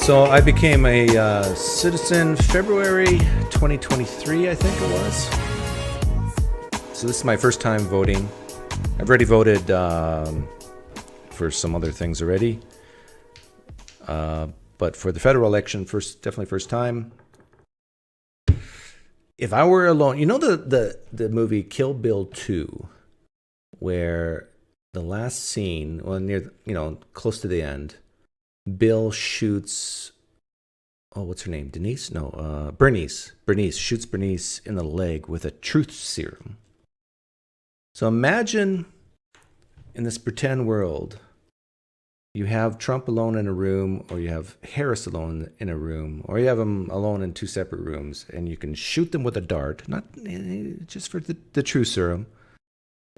So I became a citizen February 2023, I think it was. So this is my first time voting. I've already voted for some other things already. But for the federal election, definitely first time. If I were alone, you know the movie Kill Bill 2, where the last scene, well, near, close to the end, Bill shoots, what's her name? Denise? No, Bernice. Bernice shoots Bernice in the leg with a truth serum. So imagine in this pretend world, you have Trump alone in a room, or you have Harris alone in a room, or you have them alone in two separate rooms, and you can shoot them with a dart, not just for the truth serum.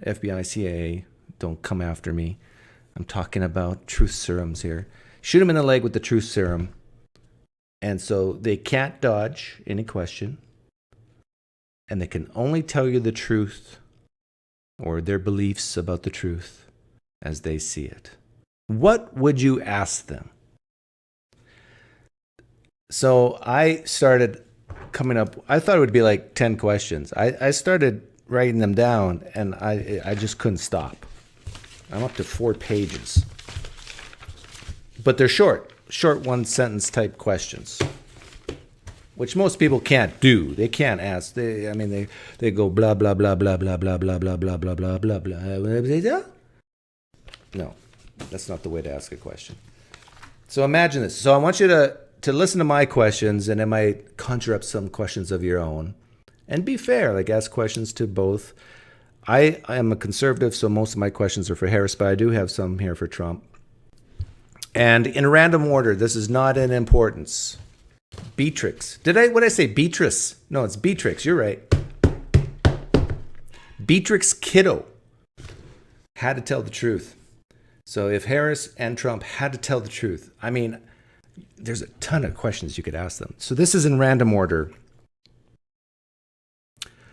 FBI, CIA, don't come after me. I'm talking about truth serums here. Shoot them in the leg with the truth serum. And so they can't dodge any question. And they can only tell you the truth or their beliefs about the truth as they see it. What would you ask them? So I started coming up, I thought it would be like 10 questions. I started writing them down, and I just couldn't stop. I'm up to 4 pages. But they're short one-sentence type questions, which most people can't do. They can't ask. They go blah, blah, blah, blah, blah, blah, blah, blah, blah, blah, blah, blah, blah. No, that's not the way to ask a question. So imagine this. So I want you to listen to my questions, and I might conjure up some questions of your own. And be fair, like ask questions to both. I am a conservative, so most of my questions are for Harris, but I do have some here for Trump. And in random order, this is not in importance. Beatrix. What did I say? Beatrice. No, it's Beatrix. You're right. Beatrix Kiddo had to tell the truth. So if Harris and Trump had to tell the truth, there's a ton of questions you could ask them. So this is in random order.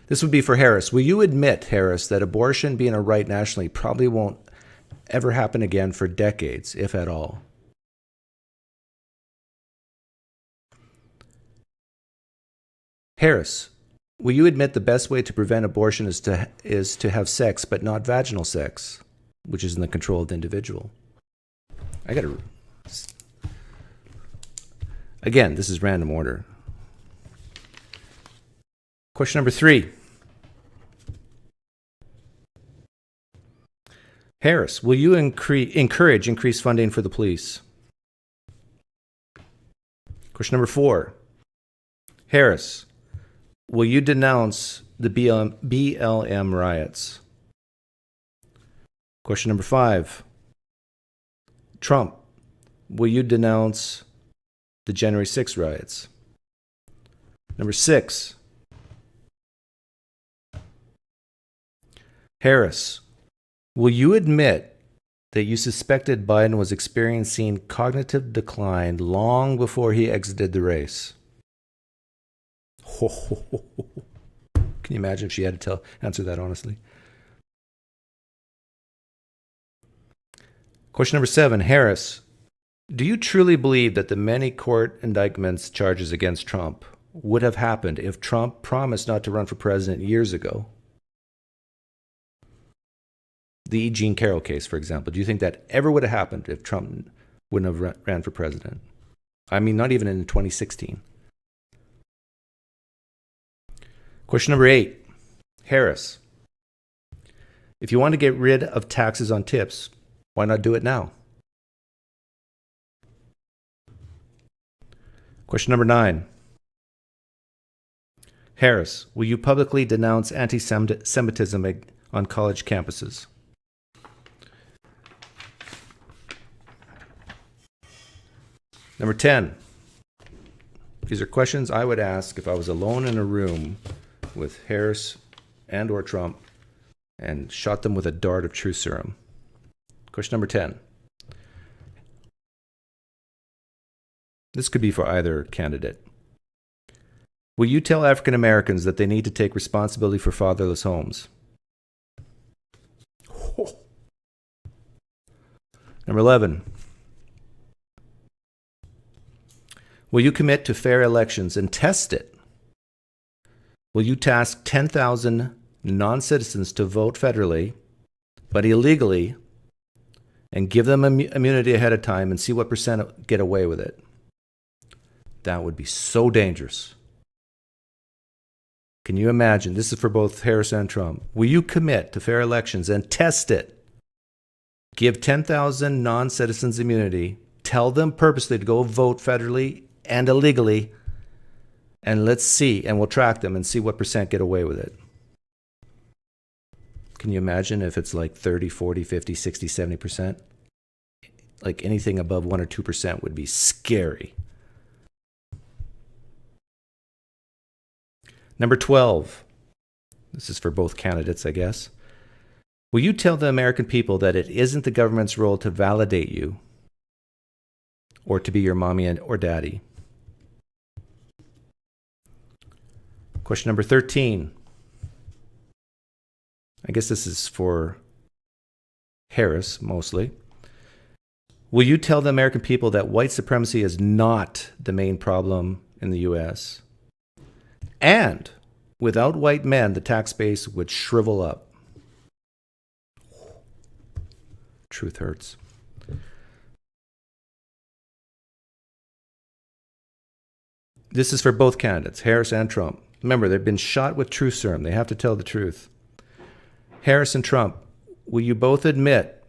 This would be for Harris. Will you admit, Harris, that abortion being a right nationally probably won't ever happen again for decades, if at all? Harris, will you admit the best way to prevent abortion is to have sex, but not vaginal sex, which is in the control of the individual? Again, this is random order. Question number 3. Harris, will you encourage increased funding for the police? Question number 4. Harris, will you denounce the BLM riots? Question number 5. Trump, will you denounce the January 6th riots? Number 6. Harris, will you admit that you suspected Biden was experiencing cognitive decline long before he exited the race? Can you imagine if she had to answer that honestly? Question number 7. Harris, do you truly believe that the many court indictments charges against Trump would have happened if Trump promised not to run for president years ago? The E. Jean Carroll case, for example. Do you think that ever would have happened if Trump wouldn't have ran for president? Not even in 2016. Question number 8. Harris, if you want to get rid of taxes on tips, why not do it now? Question number 9. Harris, will you publicly denounce anti-Semitism on college campuses? Number 10. These are questions I would ask if I was alone in a room with Harris and or Trump and shot them with a dart of truth serum. Question number 10. This could be for either candidate. Will you tell African Americans that they need to take responsibility for fatherless homes? Number 11. Will you commit to fair elections and test it? Will you task 10,000 non-citizens to vote federally, but illegally, and give them immunity ahead of time and see what percent get away with it? That would be so dangerous. Can you imagine? This is for both Harris and Trump. Will you commit to fair elections and test it? Give 10,000 non-citizens immunity. Tell them purposely to go vote federally and illegally. And let's see, and we'll track them and see what percent get away with it. Can you imagine if it's like 30, 40, 50, 60, 70%? Like anything above 1 or 2% would be scary. Number 12. This is for both candidates, I guess. Will you tell the American people that it isn't the government's role to validate you or to be your mommy or daddy? Question number 13. I guess this is for Harris mostly. Will you tell the American people that white supremacy is not the main problem in the U.S.? And without white men, the tax base would shrivel up. Truth hurts. This is for both candidates, Harris and Trump. Remember, they've been shot with truth serum. They have to tell the truth. Harris and Trump, will you both admit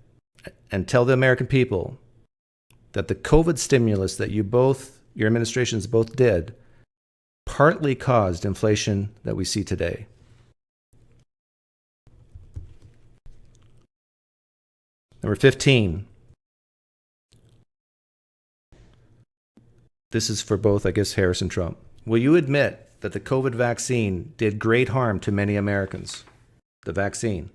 and tell the American people that the COVID stimulus that your administrations both did, partly caused inflation that we see today? Number 15. This is for both, I guess, Harris and Trump. Will you admit that the COVID vaccine did great harm to many Americans? The vaccine.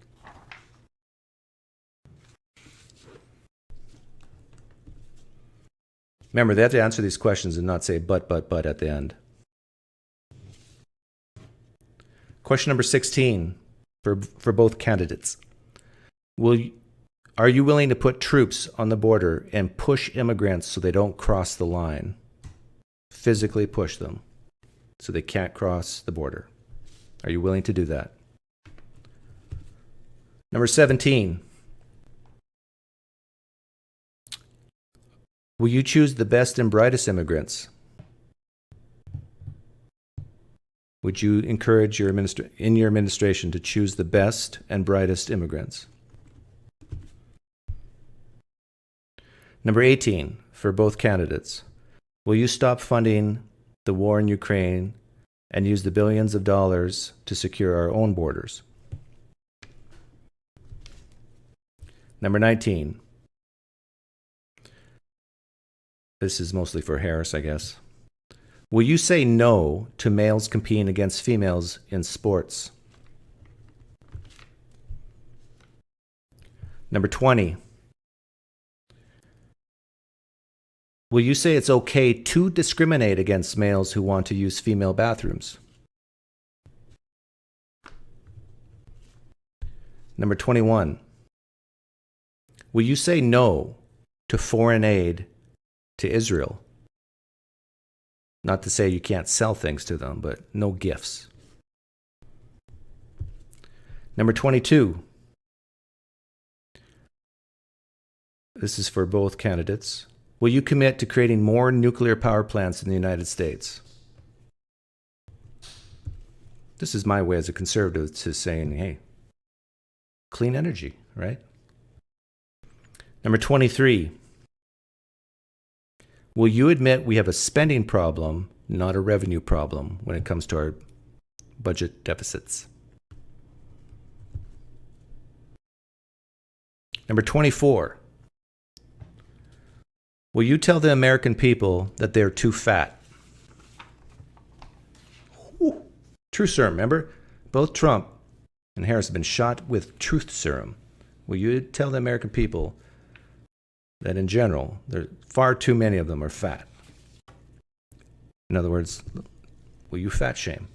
Remember, they have to answer these questions and not say but at the end. Question number 16 for both candidates. Are you willing to put troops on the border and push immigrants so they don't cross the line? Physically push them so they can't cross the border. Are you willing to do that? Number 17. Will you choose the best and brightest immigrants? Would you encourage your administration to choose the best and brightest immigrants? Number 18, for both candidates. Will you stop funding the war in Ukraine and use the billions of dollars to secure our own borders? Number 19. This is mostly for Harris, I guess. Will you say no to males competing against females in sports? Number 20. Will you say it's okay to discriminate against males who want to use female bathrooms? Number 21. Will you say no to foreign aid to Israel? Not to say you can't sell things to them, but no gifts. Number 22. This is for both candidates. Will you commit to creating more nuclear power plants in the United States? This is my way as a conservative to saying, hey, clean energy, right? Number 23. Will you admit we have a spending problem, not a revenue problem, when it comes to our budget deficits? Number 24. Will you tell the American people that they're too fat? Ooh, truth serum, remember? Both Trump and Harris have been shot with truth serum. Will you tell the American people that in general, far too many of them are fat? In other words, will you fat shame?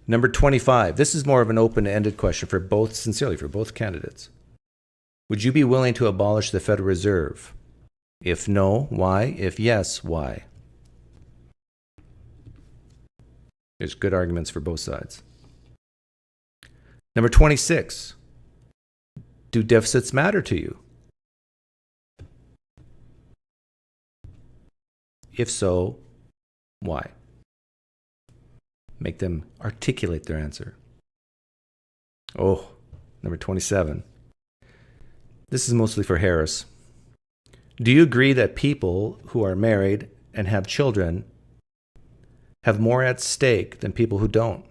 Number 25. This is more of an open-ended question for both candidates. Would you be willing to abolish the Federal Reserve If no, why? If yes, why? There's good arguments for both sides. Number 26. Do deficits matter to you? If so, why? Make them articulate their answer. Oh, number 27. This is mostly for Harris. Do you agree that people who are married and have children have more at stake than people who don't?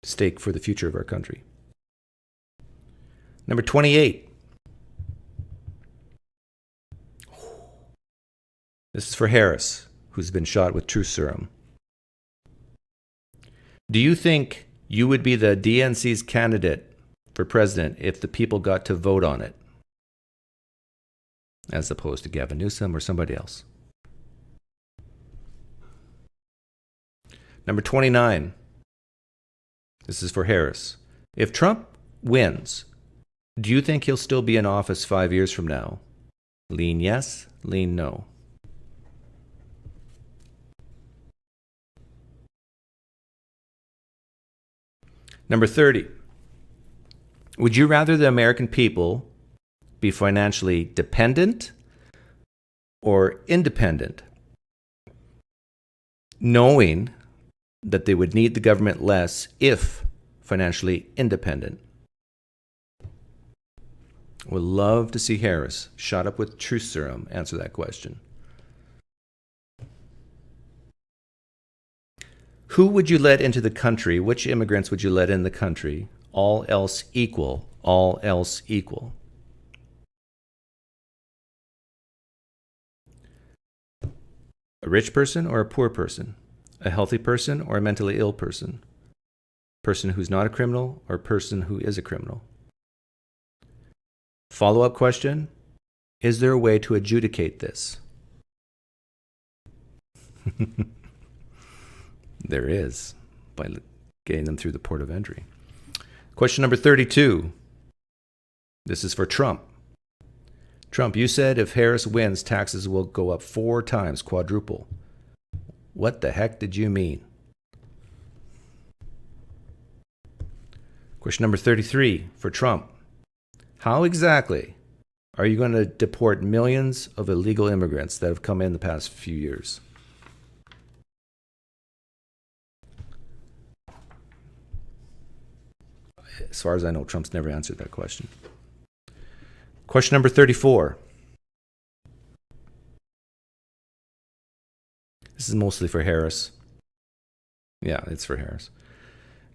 Stake for the future of our country. Number 28. This is for Harris, who's been shot with truth serum. Do you think you would be the DNC's candidate for president if the people got to vote on it, as opposed to Gavin Newsom or somebody else? Number 29. This is for Harris. If Trump wins, do you think he'll still be in office 5 years from now? Lean yes, lean no. Number 30. Would you rather the American people be financially dependent or independent, knowing that they would need the government less if financially independent? Would love to see Harris, shot up with truth serum, answer that question. Who would you let into the country? Which immigrants would you let in the country? All else equal. All else equal. A rich person or a poor person? A healthy person or a mentally ill person? Person who's not a criminal or a person who is a criminal? Follow-up question: is there a way to adjudicate this? There is, by getting them through the port of entry. Question number 32. This is for Trump. Trump, you said if Harris wins, taxes will go up 4 times, quadruple. What the heck did you mean? Question number 33 for Trump. How exactly are you going to deport millions of illegal immigrants that have come in the past few years? As far as I know, Trump's never answered that question. Question number 34. This is mostly for Harris. Yeah, it's for Harris.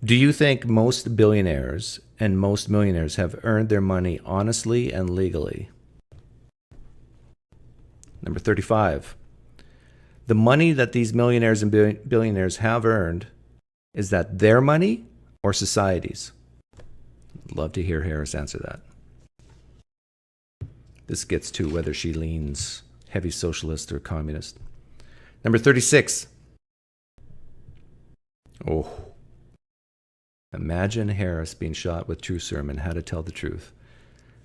Do you think most billionaires and most millionaires have earned their money honestly and legally? Number 35. The money that these millionaires and billionaires have earned, is that their money or society's? Love to hear Harris answer that. This gets to whether she leans heavy socialist or communist. Number 36. Oh. Imagine Harris being shot with truth serum and had to tell the truth.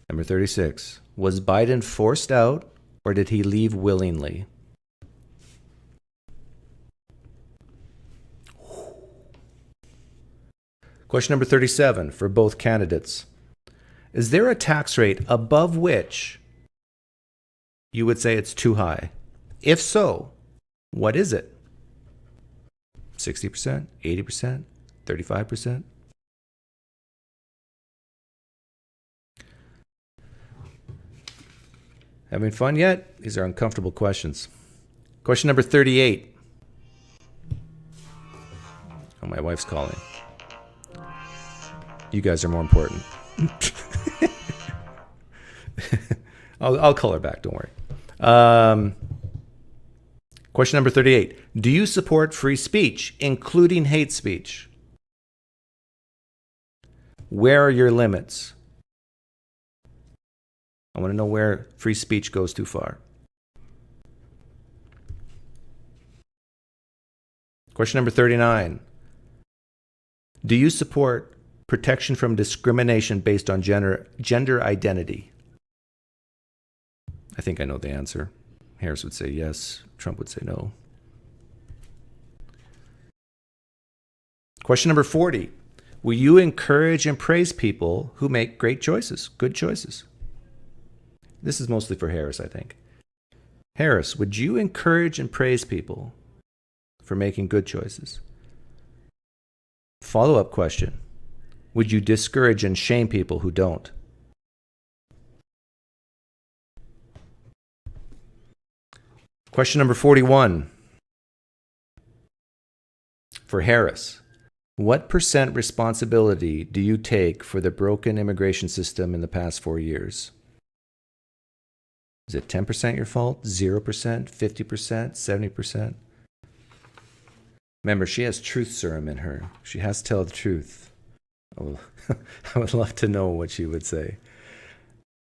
Number 36. Was Biden forced out or did he leave willingly? Question number 37 for both candidates. Is there a tax rate above which you would say it's too high? If so, what is it? 60%, 80%, 35%? Having fun yet? These are uncomfortable questions. Question number 38. Oh, my wife's calling. You guys are more important. I'll call her back, don't worry. Question number 38. Do you support free speech, including hate speech? Where are your limits? I want to know where free speech goes too far. Question number 39. Do you support protection from discrimination based on gender identity? I think I know the answer. Harris would say yes. Trump would say no. Question number 40. Will you encourage and praise people who make great choices, good choices? This is mostly for Harris, I think. Harris, would you encourage and praise people for making good choices? Follow-up question. Would you discourage and shame people who don't? Question number 41. For Harris, what % responsibility do you take for the broken immigration system in the past 4 years? Is it 10% your fault, 0%, 50%, 70%? Remember, she has truth serum in her. She has to tell the truth. Oh, I would love to know what she would say.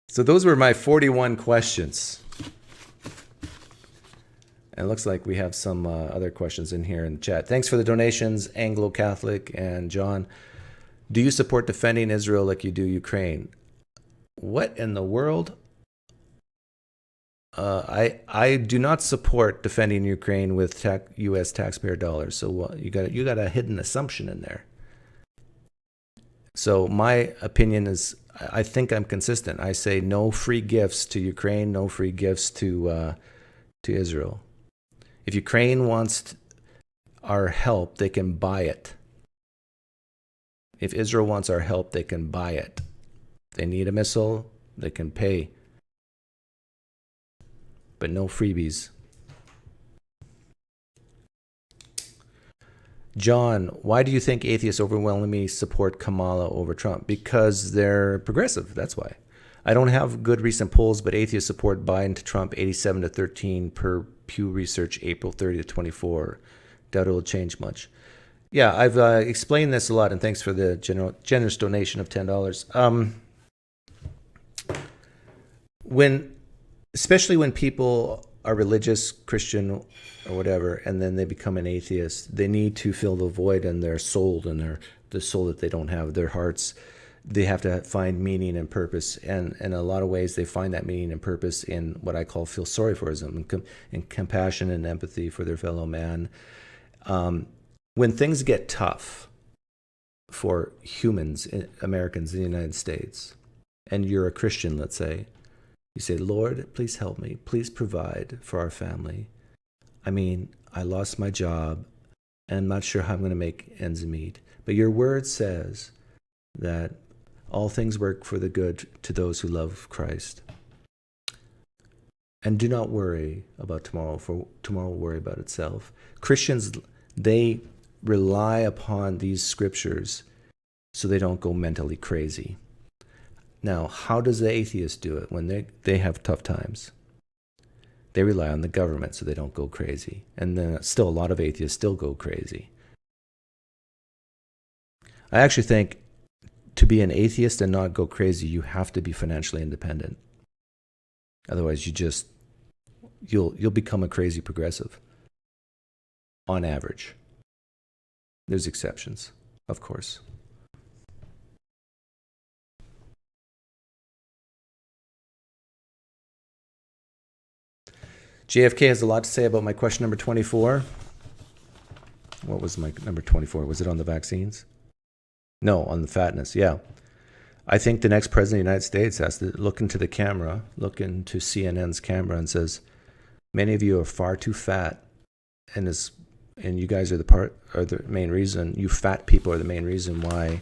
So those were my 41 questions. And it looks like we have some other questions in here in the chat. Thanks for the donations, Anglo-Catholic and John. Do you support defending Israel like you do Ukraine? What in the world? I do not support defending Ukraine with U.S. taxpayer dollars. So you got a hidden assumption in there. So my opinion is, I think I'm consistent. I say no free gifts to Ukraine, no free gifts to Israel. If Ukraine wants our help, they can buy it. If Israel wants our help, they can buy it. If they need a missile, they can pay. But no freebies. John, why do you think atheists overwhelmingly support Kamala over Trump? Because they're progressive, that's why. I don't have good recent polls, but atheists support Biden to Trump 87-13 per Pew Research, April 30 to 24. Doubt it will change much. Yeah, I've explained this a lot, and thanks for the generous donation of $10. Especially when people are religious, Christian, or whatever, and then they become an atheist, they need to fill the void in their soul and the soul that they don't have, their hearts. They have to find meaning and purpose, and in a lot of ways, they find that meaning and purpose in what I call feel sorry for them, and compassion and empathy for their fellow man. When things get tough for humans, Americans in the United States, and you're a Christian, let's say, you say, Lord, please help me. Please provide for our family. I mean, I lost my job, and I'm not sure how I'm going to make ends meet. But your word says that all things work for the good to those who love Christ. And do not worry about tomorrow, for tomorrow will worry about itself. Christians, they rely upon these scriptures so they don't go mentally crazy. Now, how does the atheist do it when they have tough times? They rely on the government so they don't go crazy. And then still a lot of atheists still go crazy. I actually think to be an atheist and not go crazy, you have to be financially independent. Otherwise, you'll become a crazy progressive. On average. There's exceptions, of course. JFK has a lot to say about my question number 24. What was my number 24? Was it on the vaccines? No, on the fatness, yeah. I think the next president of the United States has to look into the camera, look into CNN's camera and says, many of you are far too fat, and you guys are the main reason, you fat people are the main reason why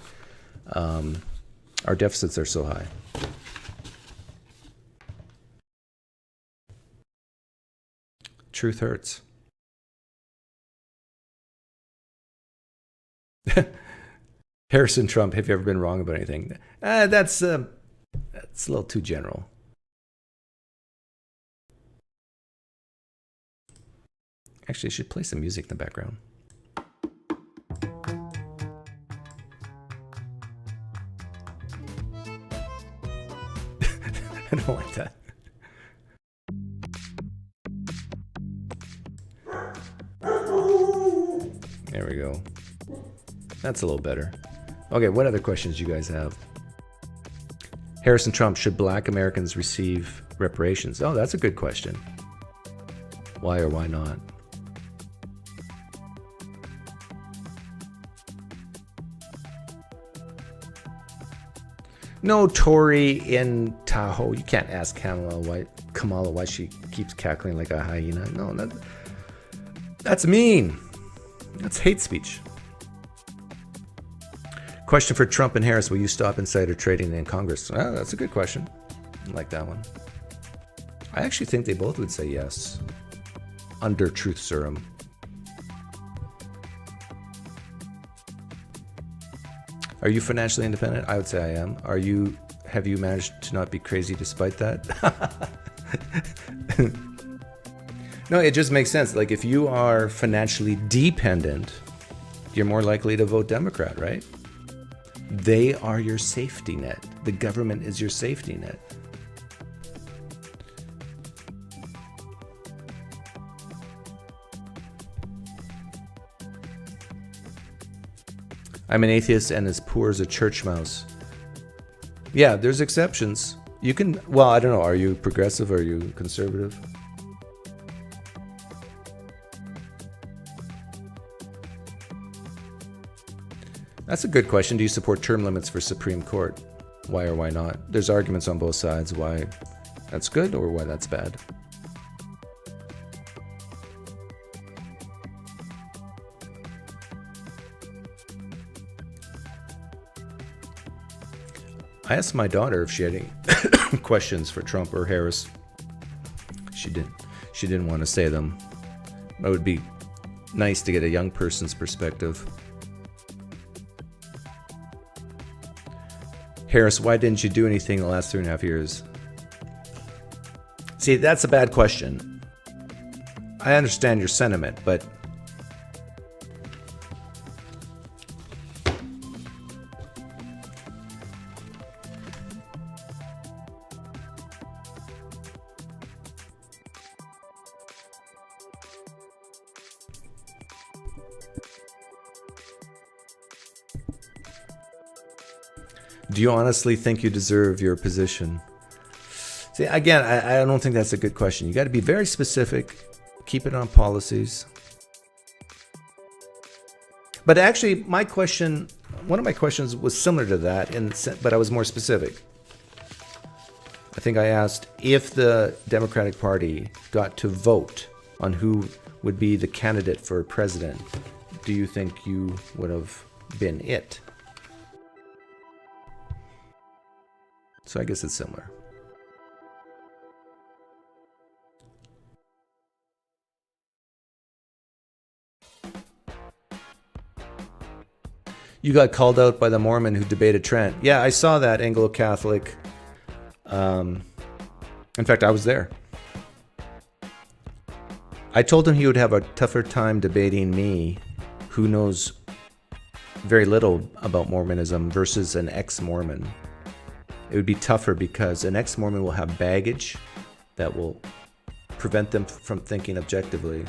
our deficits are so high. Truth hurts. Harrison Trump, have you ever been wrong about anything? That's a little too general. Actually, I should play some music in the background. I don't like that. There we go. That's a little better. Okay, what other questions do you guys have? Harris and Trump, should black Americans receive reparations? Oh, that's a good question. Why or why not? No Tory in Tahoe. You can't ask Kamala why she keeps cackling like a hyena. No, that's mean. That's hate speech. Question for Trump and Harris: will you stop insider trading in Congress? Oh, that's a good question. I like that one. I actually think they both would say yes under truth serum. Are you financially independent? I would say I am. Have you managed to not be crazy despite that? No, it just makes sense. Like, if you are financially dependent, you're more likely to vote Democrat, right? They are your safety net. The government is your safety net. I'm an atheist and as poor as a church mouse. Yeah, there's exceptions. You can, well, I don't know. Are you progressive? Or are you conservative? That's a good question. Do you support term limits for Supreme Court? Why or why not? There's arguments on both sides why that's good or why that's bad. I asked my daughter if she had any questions for Trump or Harris. She didn't want to say them. It would be nice to get a young person's perspective. Harris, why didn't you do anything the last 3.5 years? See, that's a bad question. I understand your sentiment, but do you honestly think you deserve your position? See, again, I don't think that's a good question. You got to be very specific. Keep it on policies. But actually, one of my questions was similar to that, but I was more specific. I think I asked if the Democratic Party got to vote on who would be the candidate for president, do you think you would have been it? So I guess it's similar. You got called out by the Mormon who debated Trent. Yeah, I saw that, Anglo-Catholic. In fact, I was there. I told him he would have a tougher time debating me, who knows very little about Mormonism, versus an ex-Mormon. It would be tougher because an ex-Mormon will have baggage that will prevent them from thinking objectively.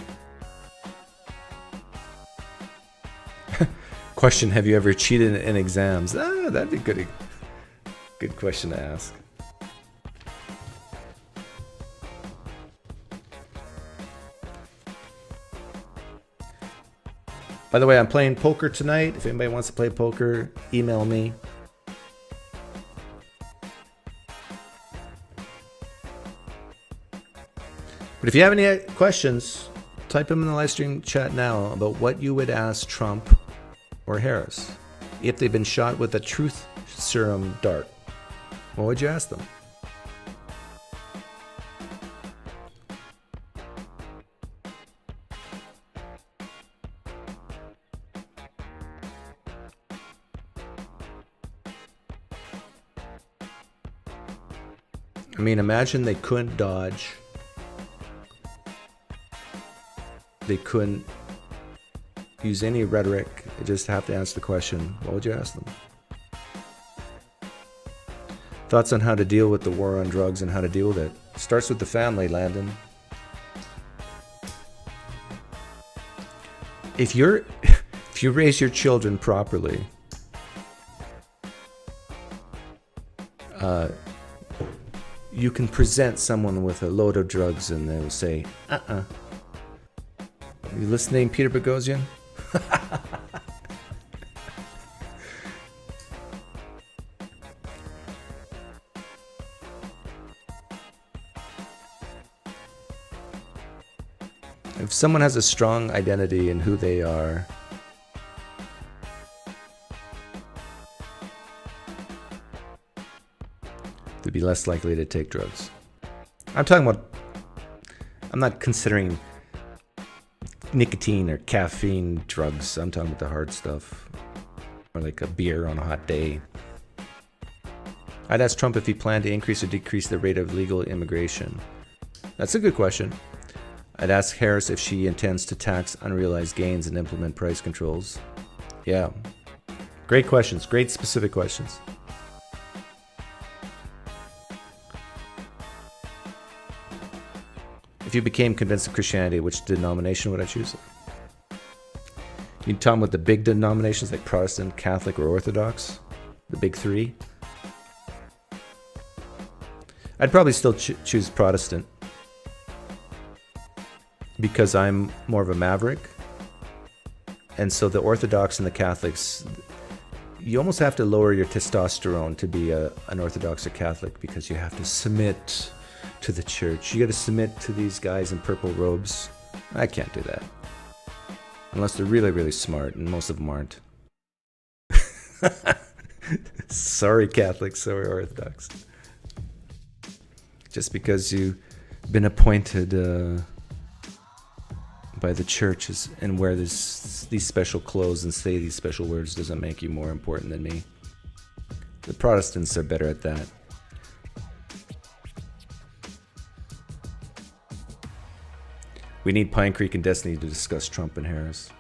Question, have you ever cheated in exams? That'd be good question to ask. By the way, I'm playing poker tonight. If anybody wants to play poker, email me. But if you have any questions, type them in the live stream chat now about what you would ask Trump or Harris if they've been shot with a truth serum dart. What would you ask them? I mean, imagine they couldn't dodge. They couldn't use any rhetoric. They just have to answer the question. What would you ask them? Thoughts on how to deal with the war on drugs and how to deal with it. Starts with the family, Landon. If you raise your children properly, you can present someone with a load of drugs and they'll say, You listening, Peter Boghossian? If someone has a strong identity in who they are, they'd be less likely to take drugs. I'm not considering nicotine or caffeine drugs. I'm talking about the hard stuff. Or like a beer on a hot day. I'd ask Trump if he planned to increase or decrease the rate of legal immigration. That's a good question. I'd ask Harris if she intends to tax unrealized gains and implement price controls. Yeah. Great questions. Great specific questions. If you became convinced of Christianity, which denomination would I choose? You talking about the big denominations like Protestant, Catholic, or Orthodox? The big three? I'd probably still choose Protestant. Because I'm more of a maverick. And so the Orthodox and the Catholics, you almost have to lower your testosterone to be an Orthodox or Catholic because you have to submit to the church. You got to submit to these guys in purple robes. I can't do that. Unless they're really, really smart, and most of them aren't. Sorry, Catholics, sorry, Orthodox. Just because you've been appointed by the churches and wear these special clothes and say these special words doesn't make you more important than me. The Protestants are better at that. We need PineCreek and Destiny to discuss Trump and Harris.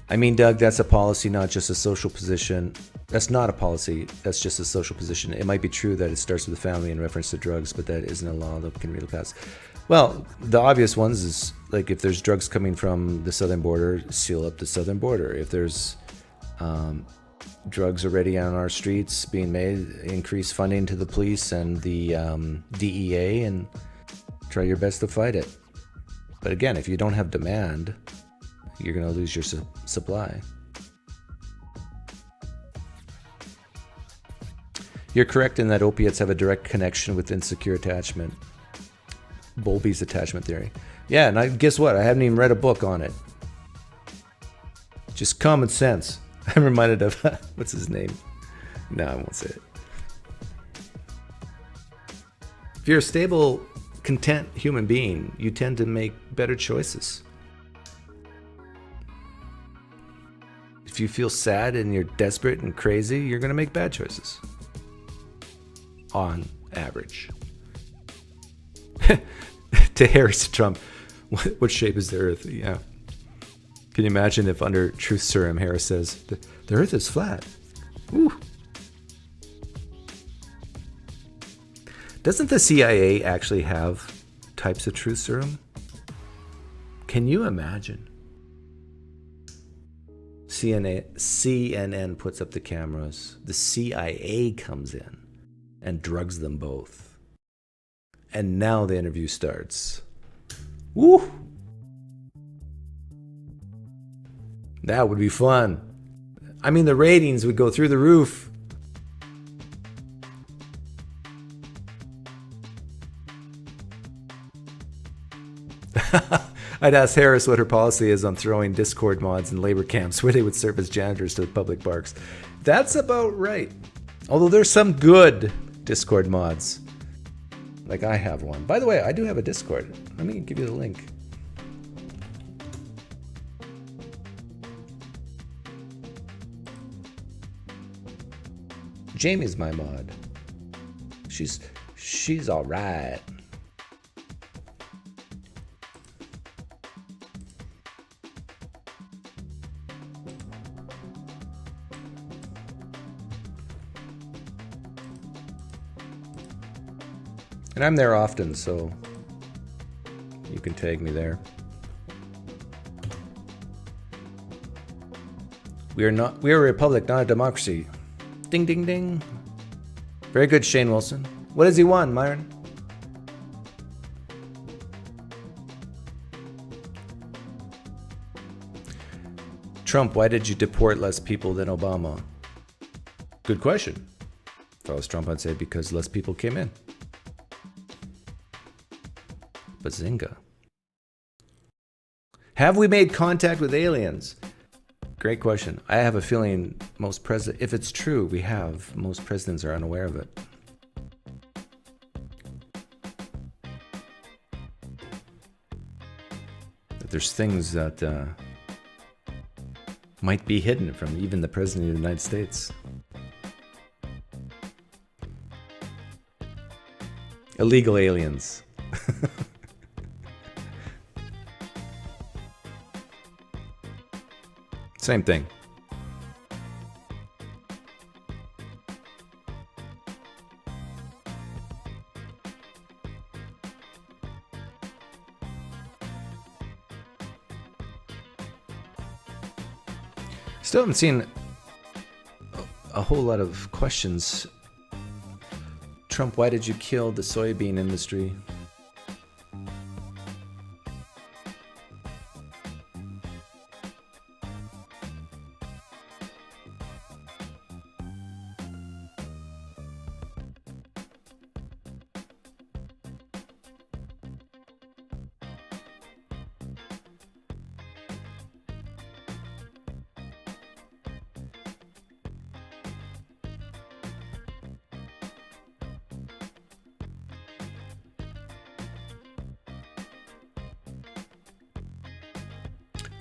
I mean, Doug, that's a policy, not just a social position. That's not a policy. That's just a social position. It might be true that it starts with the family in reference to drugs, but that isn't a law that can really pass. Well, the obvious ones is like if there's drugs coming from the southern border, seal up the southern border. If there's drugs already on our streets being made, increase funding to the police and the DEA and try your best to fight it. But again, if you don't have demand, you're going to lose your supply. You're correct in that opiates have a direct connection with insecure attachment. Bowlby's attachment theory. Yeah, and guess what? I haven't even read a book on it. Just common sense. I'm reminded of, what's his name? No, I won't say it. If you're a stable, content human being, you tend to make better choices. If you feel sad and you're desperate and crazy, you're going to make bad choices. On average. To Harris to Trump, what shape is the Earth? Yeah. Can you imagine if under Truth Serum, Harris says, the Earth is flat? Ooh. Doesn't the CIA actually have types of Truth Serum? Can you imagine? CNN puts up the cameras. The CIA comes in and drugs them both. And now the interview starts. Woo! That would be fun. I mean, the ratings would go through the roof. I'd ask Harris what her policy is on throwing Discord mods in labor camps where they would serve as janitors to the public parks. That's about right. Although there's some good Discord mods. Like I have one. By the way, I do have a Discord. Let me give you the link. Jamie's my mod. She's all right. And I'm there often, so you can tag me there. We are not. We are a republic, not a democracy. Ding, ding, ding. Very good, Shane Wilson. What has he won, Myron? Trump, why did you deport less people than Obama? Good question. If I was Trump, I'd say because less people came in. Bazinga. Have we made contact with aliens? Great question. I have a feeling most presidents, if it's true, we have. Most presidents are unaware of it. That there's things that might be hidden from even the president of the United States. Illegal aliens. Same thing. Still haven't seen a whole lot of questions. Trump, why did you kill the soybean industry?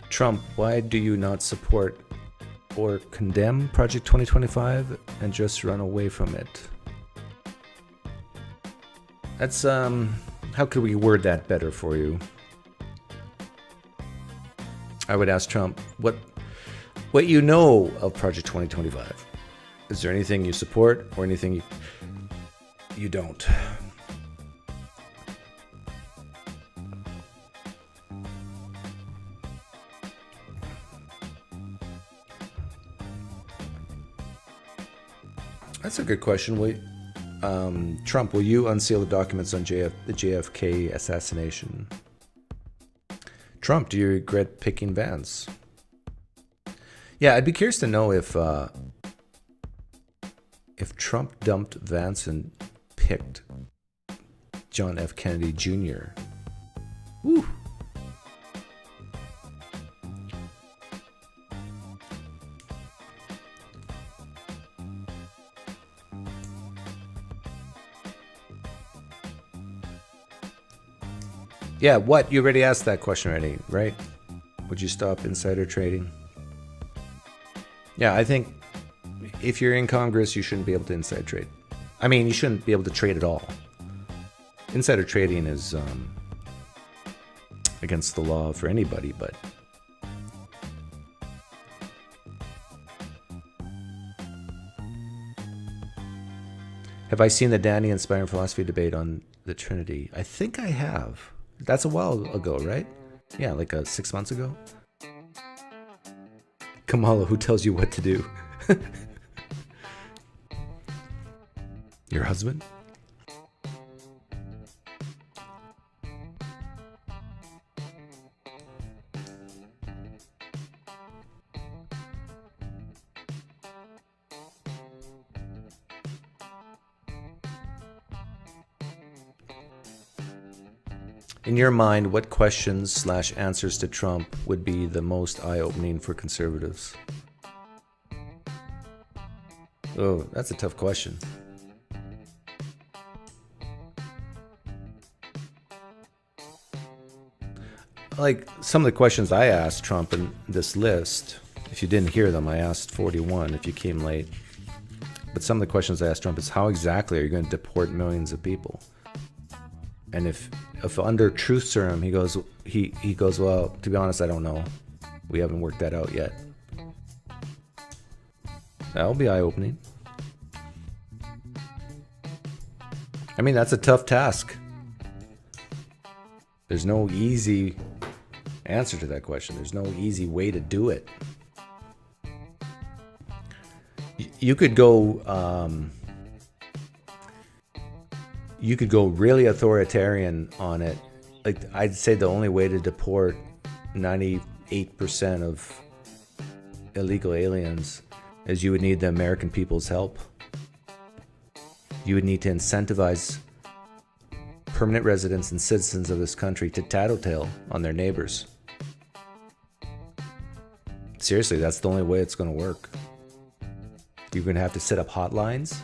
Trump, why do you not support or condemn Project 2025 and just run away from it? That's, how could we word that better for you? I would ask Trump, what you know of Project 2025? Is there anything you support or anything you don't? That's a good question. Trump, will you unseal the documents on the JFK assassination? Trump, do you regret picking Vance? Yeah, I'd be curious to know if Trump dumped Vance and picked John F. Kennedy Jr. Woo. Yeah, what? You already asked that question already, right? Would you stop insider trading? Yeah, I think if you're in Congress, you shouldn't be able to inside trade. I mean, you shouldn't be able to trade at all. Insider trading is against the law for anybody, but... Have I seen the Danny Inspiring Philosophy debate on the Trinity? I think I have. That's a while ago, right? Yeah, like 6 months ago. Kamala, who tells you what to do? Your husband? In your mind, what questions/answers to Trump would be the most eye-opening for conservatives? Oh, that's a tough question. Like some of the questions I asked Trump in this list, if you didn't hear them, I asked 41 if you came late. But some of the questions I asked Trump is, how exactly are you going to deport millions of people? And if under truth serum, he goes, well, to be honest, I don't know. We haven't worked that out yet. That'll be eye-opening. I mean, that's a tough task. There's no easy answer to that question. There's no easy way to do it. you could go really authoritarian on it. Like, I'd say the only way to deport 98% of illegal aliens is you would need the American people's help. You would need to incentivize permanent residents and citizens of this country to tattletale on their neighbors. Seriously, that's the only way it's going to work. You're going to have to set up hotlines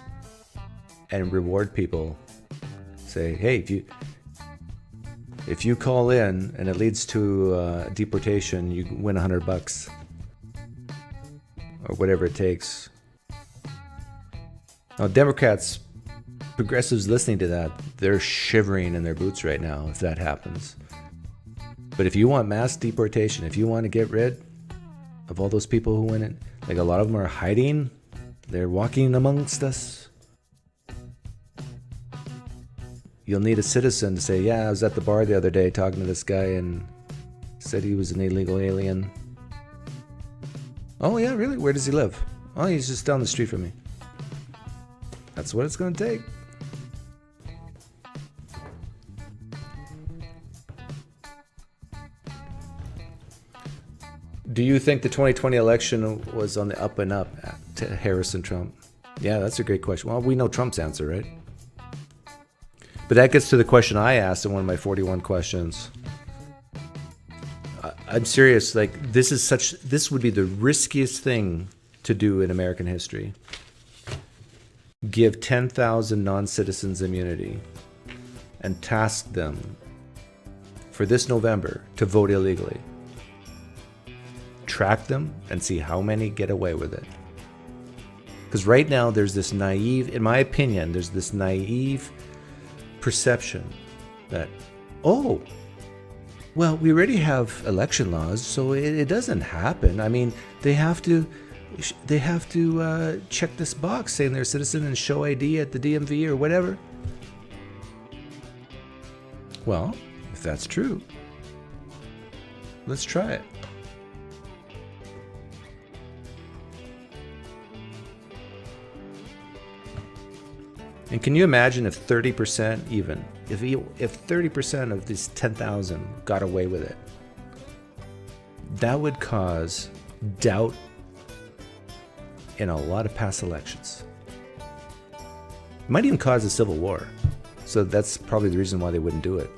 and reward people. Say, hey, if you call in and it leads to deportation, you win $100 or whatever it takes. Now, Democrats, progressives listening to that, they're shivering in their boots right now if that happens. But if you want mass deportation, if you want to get rid of all those people who went in, like a lot of them are hiding, they're walking amongst us. You'll need a citizen to say, yeah, I was at the bar the other day talking to this guy and said he was an illegal alien. Oh yeah, really? Where does he live? Oh, he's just down the street from me. That's what it's going to take. Do you think the 2020 election was on the up and up to Harris and Trump? Yeah, that's a great question. Well, we know Trump's answer, right? But that gets to the question I asked in one of my 41 questions. I'm serious. Like, this would be the riskiest thing to do in American history. Give 10,000 non-citizens immunity and task them for this November to vote illegally. Track them and see how many get away with it. Because right now there's this naive, in my opinion, there's this naive perception that, oh, well, we already have election laws, so it doesn't happen. I mean, they have to check this box saying they're a citizen and show ID at the DMV or whatever. Well, if that's true, let's try it. And can you imagine if 30% even, if 30% of these 10,000 got away with it? That would cause doubt in a lot of past elections. It might even cause a civil war. So that's probably the reason why they wouldn't do it.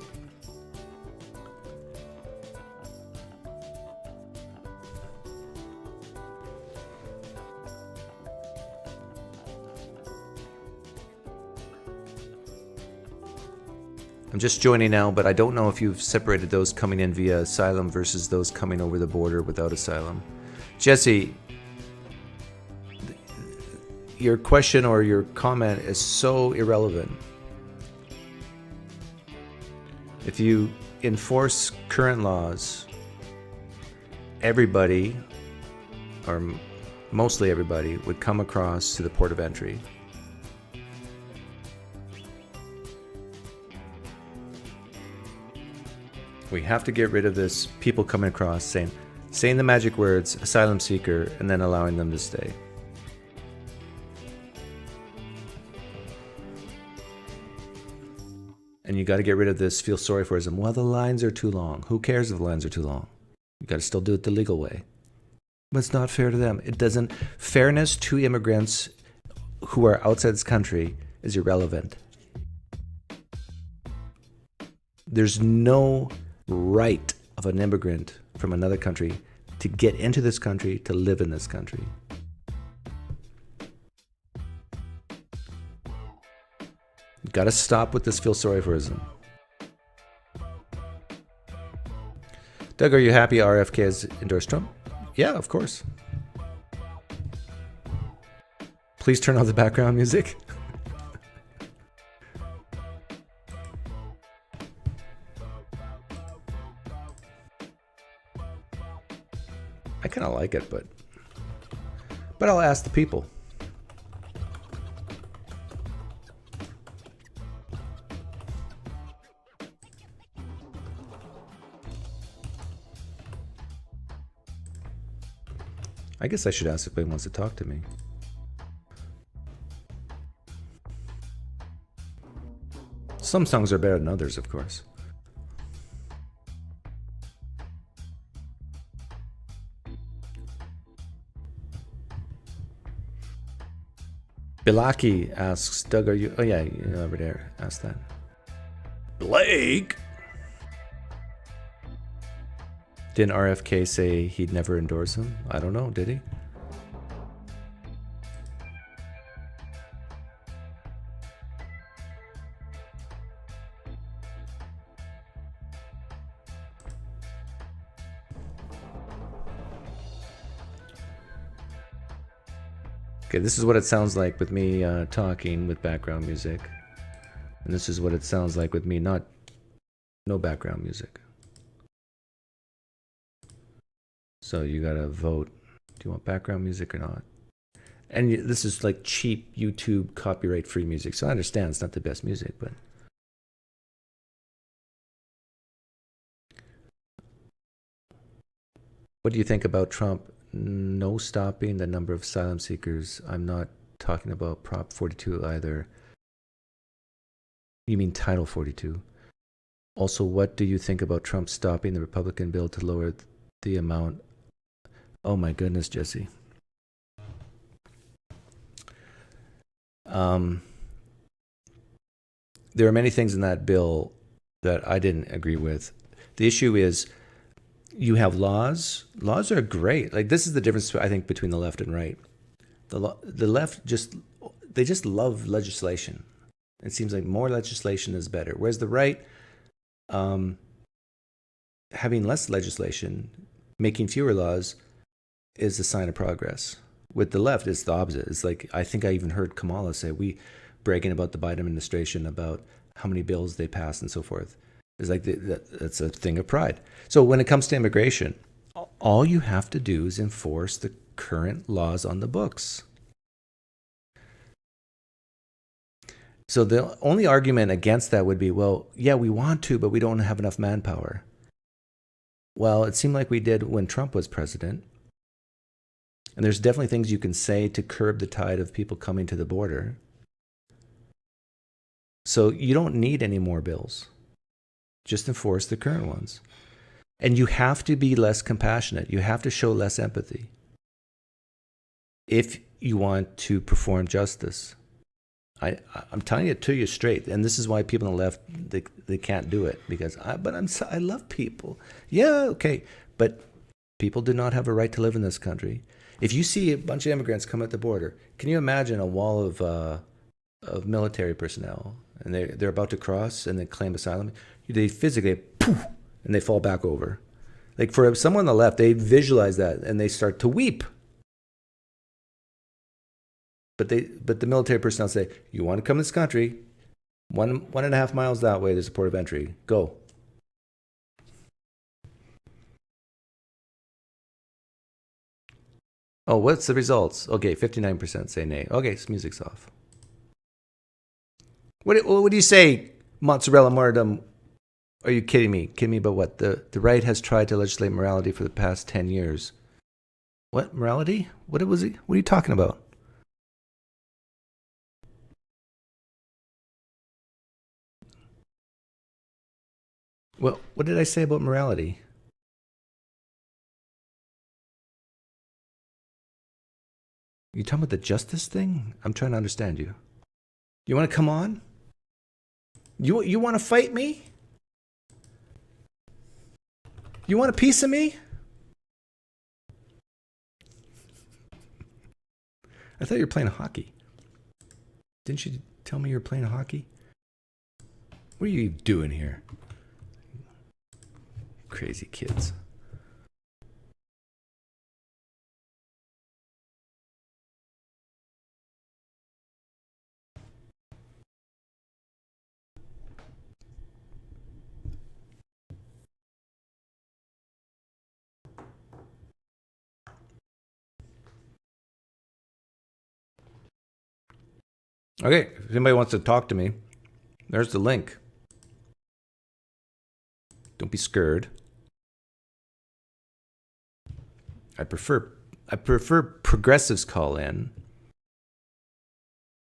I'm just joining now, but I don't know if you've separated those coming in via asylum versus those coming over the border without asylum. Jesse, your question or your comment is so irrelevant. If you enforce current laws, everybody, or mostly everybody, would come across to the port of entry. We have to get rid of this people coming across saying the magic words, asylum seeker, and then allowing them to stay. And you got to get rid of this feel sorry for ism. Well, the lines are too long. Who cares if the lines are too long? You got to still do it the legal way. But it's not fair to them. It doesn't. Fairness to immigrants who are outside this country is irrelevant. There's no right of an immigrant from another country to get into this country, to live in this country. You gotta stop with this feel sorry for ism. Doug, are you happy RFK has endorsed Trump? Yeah, of course. Please turn off the background music. I kind of like it, but I'll ask the people. I guess I should ask if anybody wants to talk to me. Some songs are better than others, of course. Bilaki asks, Doug, are you... Oh, yeah, you're over there. Ask that. Blake! Didn't RFK say he'd never endorse him? I don't know, did he? Okay, this is what it sounds like with me talking with background music. And this is what it sounds like with me no background music. So you gotta vote. Do you want background music or not? And this is like cheap YouTube copyright free music. So I understand it's not the best music, but... What do you think about Trump no stopping the number of asylum seekers? I'm not talking about Prop 42 either. You mean Title 42. Also, what do you think about Trump stopping the Republican bill to lower the amount? Oh my goodness, Jesse. There are many things in that bill that I didn't agree with. The issue is you have laws. Laws are great. Like, this is the difference, I think, between the left and right. The left just love legislation. It seems like more legislation is better. Whereas the right, having less legislation, making fewer laws, is a sign of progress. With the left, it's the opposite. It's like, I think I even heard Kamala say, bragging about the Biden administration, about how many bills they passed and so forth. It's like, that's a thing of pride. So when it comes to immigration, all you have to do is enforce the current laws on the books. So the only argument against that would be, well, yeah, we want to, but we don't have enough manpower. Well, it seemed like we did when Trump was president. And there's definitely things you can say to curb the tide of people coming to the border. So you don't need any more bills. Just enforce the current ones. And you have to be less compassionate. You have to show less empathy if you want to perform justice. I'm telling it to you straight, and this is why people on the left, they can't do it, because I love people. Yeah, okay, but people do not have a right to live in this country. If you see a bunch of immigrants come at the border, can you imagine a wall of military personnel, and they're about to cross and they claim asylum? They physically poof, and they fall back over. Like, for someone on the left, they visualize that and they start to weep. But the military personnel say, you want to come to this country, 1.5 miles that way, there's a port of entry. Go. Oh, what's the results? Okay, 59% say nay. Okay, so music's off. What do you say, mozzarella mordum? Are you kidding me? Kidding me about what? The right has tried to legislate morality for the past 10 years. What? Morality? What are you talking about? Well, what did I say about morality? You talking about the justice thing? I'm trying to understand you. You want to come on? You want to fight me? You want a piece of me? I thought you were playing hockey. Didn't you tell me you were playing hockey? What are you doing here? Crazy kids. Okay, if anybody wants to talk to me, there's the link. Don't be scared. I prefer progressives call in,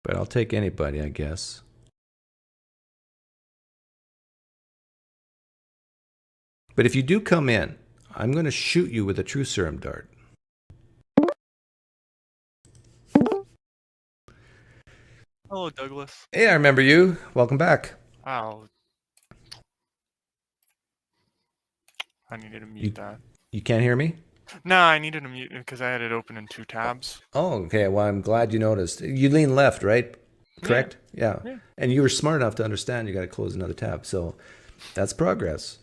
but I'll take anybody, I guess. But if you do come in, I'm going to shoot you with a true serum dart. Hello, Douglas. Hey, I remember you. Welcome back. Wow. I needed to mute that. You can't hear me? No, I needed to mute it because I had it open in 2 tabs. Oh, okay. Well, I'm glad you noticed. You lean left, right? Correct? Yeah. And you were smart enough to understand you got to close another tab. So that's progress.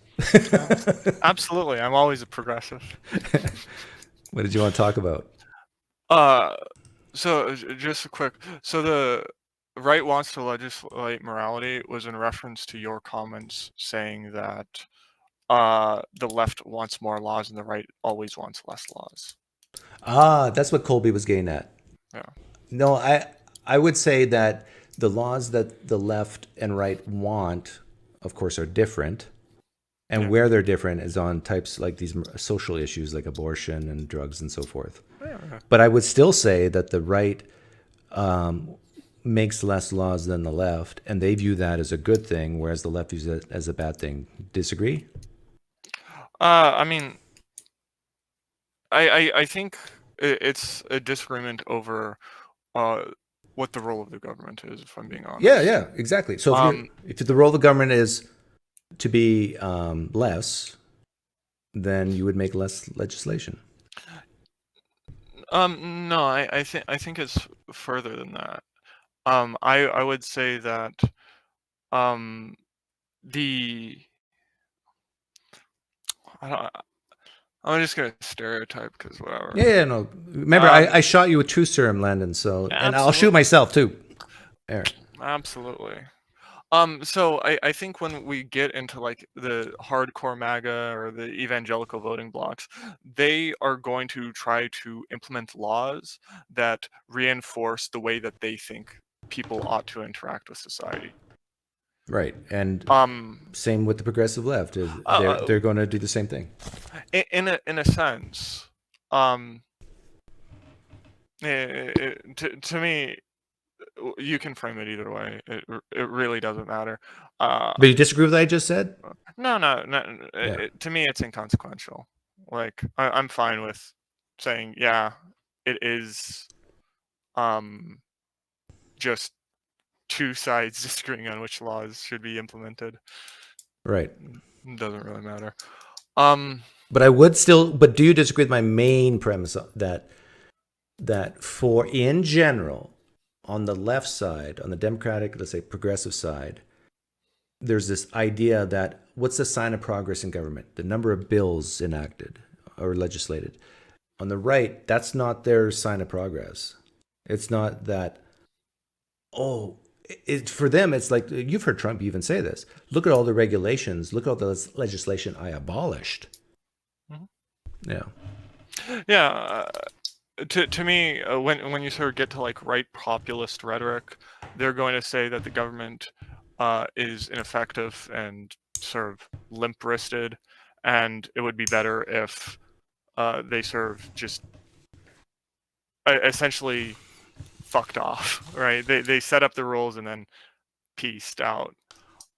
Absolutely. I'm always a progressive. What did you want to talk about? So just a quick. So the right wants to legislate morality was in reference to your comments saying that the left wants more laws and the right always wants less laws. That's what Colby was getting at. Yeah. No, I would say that the laws that the left and right want, of course, are different. And where they're different is on types like these social issues like abortion and drugs and so forth. Yeah. But I would still say that the right makes less laws than the left, and they view that as a good thing, whereas the left views it as a bad thing. Disagree? I mean, I think it's a disagreement over what the role of the government is, if I'm being honest. Yeah, exactly. So if the role of the government is to be less, then you would make less legislation. No, I think it's further than that. I would say that the I'm just gonna stereotype because whatever. Yeah, no. Remember, I shot you with true serum, Landon. So, and I'll shoot myself too. There. Absolutely. So I think when we get into like the hardcore MAGA or the evangelical voting blocks, they are going to try to implement laws that reinforce the way that they think people ought to interact with society. Right, and same with the progressive left. They're going to do the same thing. In a sense, to me, you can frame it either way. It really doesn't matter. But you disagree with what I just said? No. To me, it's inconsequential. Like I'm fine with saying, yeah, it is just two sides disagreeing on which laws should be implemented. Right. It doesn't really matter. But I would still. But do you disagree with my main premise that for in general, on the left side, on the Democratic, let's say progressive side, there's this idea that what's the sign of progress in government? The number of bills enacted or legislated. On the right, that's not their sign of progress. It's not that, for them, it's like, you've heard Trump even say this. Look at all the regulations. Look at all the legislation I abolished. Mm-hmm. Yeah. Yeah. To me, when you sort of get to like right populist rhetoric, they're going to say that the government is ineffective and sort of limp-wristed, and it would be better if they sort of just essentially fucked off, right? They set up the rules and then pieced out.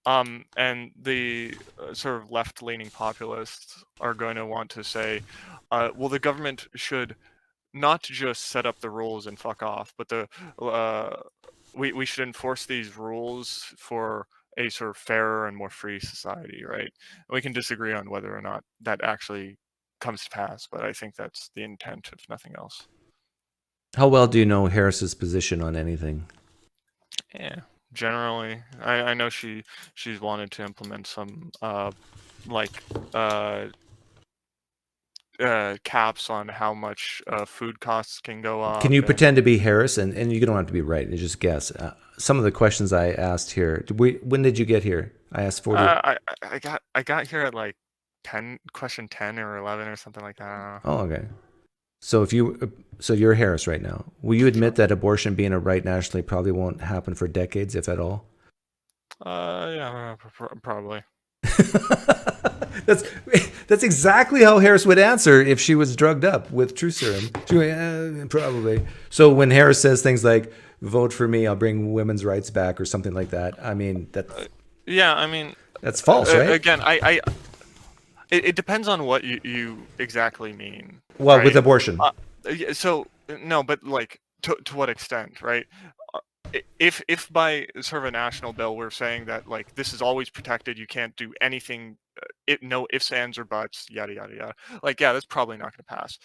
And the sort of left-leaning populists are going to want to say, well, the government should not just set up the rules and fuck off, but we should enforce these rules for a sort of fairer and more free society, right? And we can disagree on whether or not that actually comes to pass, but I think that's the intent, if nothing else. How well do you know Harris's position on anything? Yeah, generally, I know she's wanted to implement some caps on how much food costs can go up. Can you pretend to be Harris? And you don't have to be right. You just guess. Some of the questions I asked here. When did you get here? I asked 40. I got here at like question 10 or 11 or something like that. I don't know. Oh, okay. So you're Harris right now. Will you admit that abortion being a right nationally probably won't happen for decades, if at all? Yeah, probably. That's exactly how Harris would answer if she was drugged up with true serum. She would, probably. So when Harris says things like "vote for me, I'll bring women's rights back" or something like that, I mean that's yeah, I mean that's false, right? Again, It depends on what you exactly mean. Well, with Right? abortion. So no, but like to what extent, right? If by sort of a national bill we're saying that like this is always protected, you can't do anything, no ifs, ands, or buts, yada yada yada. Like yeah, that's probably not going to pass.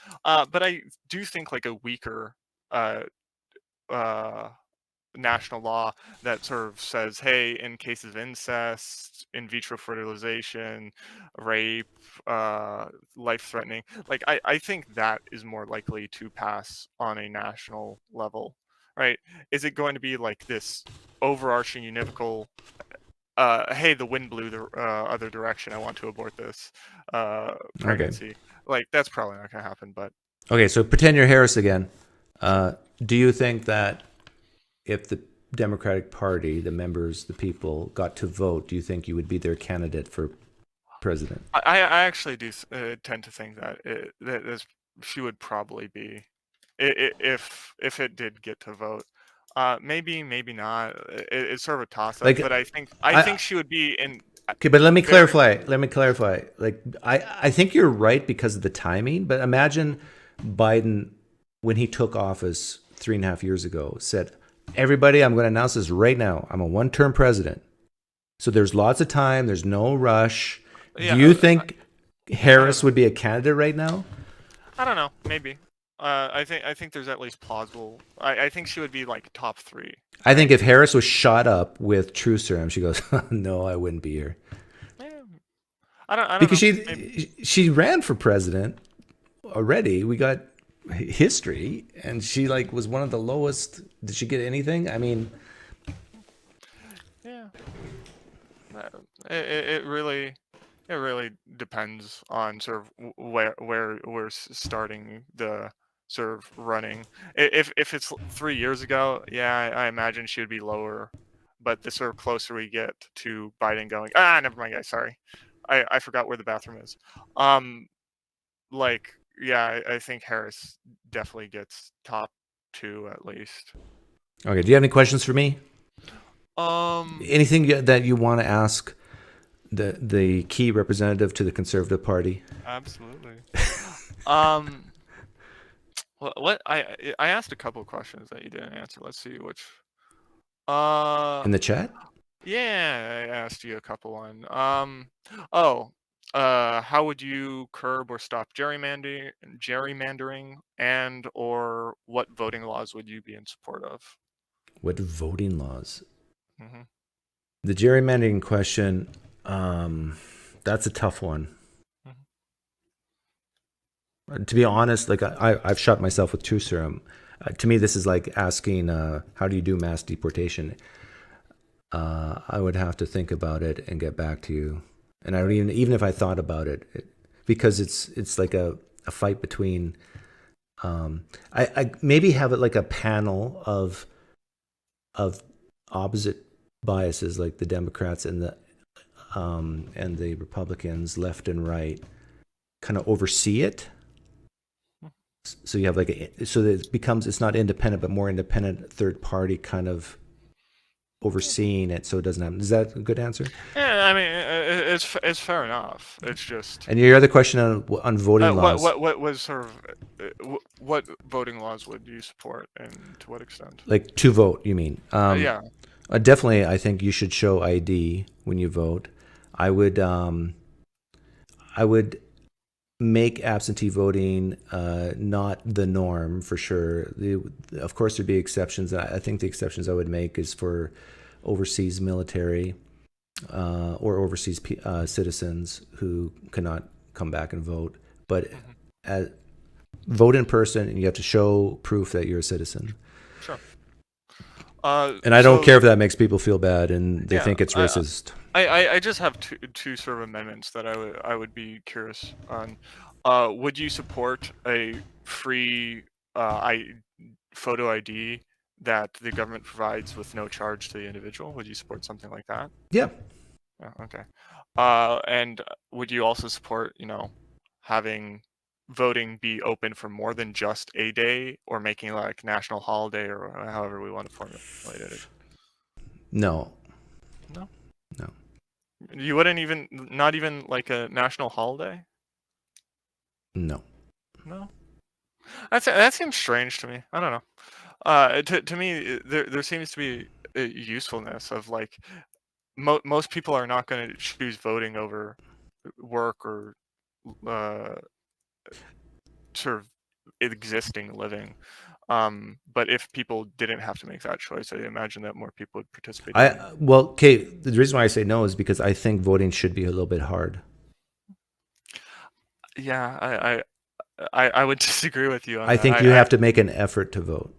But I do think like a weaker uh, uh, national law that sort of says, hey, in cases of incest, in vitro fertilization, rape, life-threatening, like I think that is more likely to pass on a national level, right? Is it going to be like this overarching univocal, hey, the wind blew the other direction, I want to abort this Okay. pregnancy? Like that's probably not going to happen, but Okay, so pretend you're Harris again. Do you think that if the Democratic Party, the members, the people, got to vote, do you think you would be their candidate for president? I actually do tend to think that she would probably be, if it did get to vote. Maybe, maybe not. It's sort of a toss up, Like, but I think she would be in. okay, but let me Very. clarify. Let me clarify. Like, I think you're right because of the timing, but imagine Biden, when he took office 3.5 years ago, said, everybody, I'm going to announce this right now. I'm a one-term president. So there's lots of time. There's no rush. Yeah, Do you think I Harris don't know. would be a candidate right now? I don't know. Maybe. I think there's at least plausible. I think she would be like top three. I think if Harris was shot up with true serum, she goes, no, I wouldn't be here. Yeah, I don't Because know. Maybe. she ran for president already. We got history, and she like was one of the lowest. Did she get anything? I mean, Yeah. It really. It really depends on sort of where we're starting the sort of running. If it's 3 years ago, yeah, I imagine she would be lower. But the sort of closer we get to Biden going, never mind, guys, sorry, I forgot where the bathroom is. Like, yeah, I think Harris definitely gets top two at least. okay. Do you have any questions for me? Um, Anything that you want to ask the key representative to the Conservative Party? Absolutely. Um, what I asked a couple of questions that you didn't answer. Let's see which. In the chat? Yeah, I asked you a couple on. How would you curb or stop gerrymandering, and or what voting laws would you be in support of? What voting laws? Hmm. The gerrymandering question, that's a tough one. To be honest, like I've shot myself with true serum. To me, this is like asking, how do you do mass deportation? I would have to think about it and get back to you. And I don't even if I thought about it, because it's like a fight between. I maybe have it like a panel of opposite biases, like the Democrats and the Republicans, left and right, kind of oversee it. So you have like so that it becomes, it's not independent, but more independent third party kind of overseeing it, so it doesn't happen. Is that a good answer? Yeah, I mean, it's fair enough. It's just And your other question on voting laws, what was sort of what voting laws would you support and to what extent? like to vote, you mean? Yeah. Definitely, I think you should show ID when you vote. I would make absentee voting not the norm for sure. Of course, there'd be exceptions. I think the exceptions I would make is for overseas military or overseas citizens who cannot come back and vote. But vote in person, and you have to show proof that you're a citizen. Sure. And I don't care if that makes people feel bad and they think it's racist. I just have two sort of amendments that I would be curious on. Would you support a free photo ID that the government provides with no charge to the individual? Would you support something like that? Yeah. Yeah, okay. And would you also support, having voting be open for more than just a day, or making like national holiday, or however we want to formulate it? No. No. No. You wouldn't even, not even like a national holiday? No. No? That seems strange to me. I don't know. To me, there seems to be a usefulness of like, most people are not going to choose voting over work or uh, sort of existing living. But if people didn't have to make that choice, I imagine that more people would participate in it. Well, okay. The reason why I say no is because I think voting should be a little bit hard. Yeah, I would disagree with you on I that. think you have to make an effort to vote.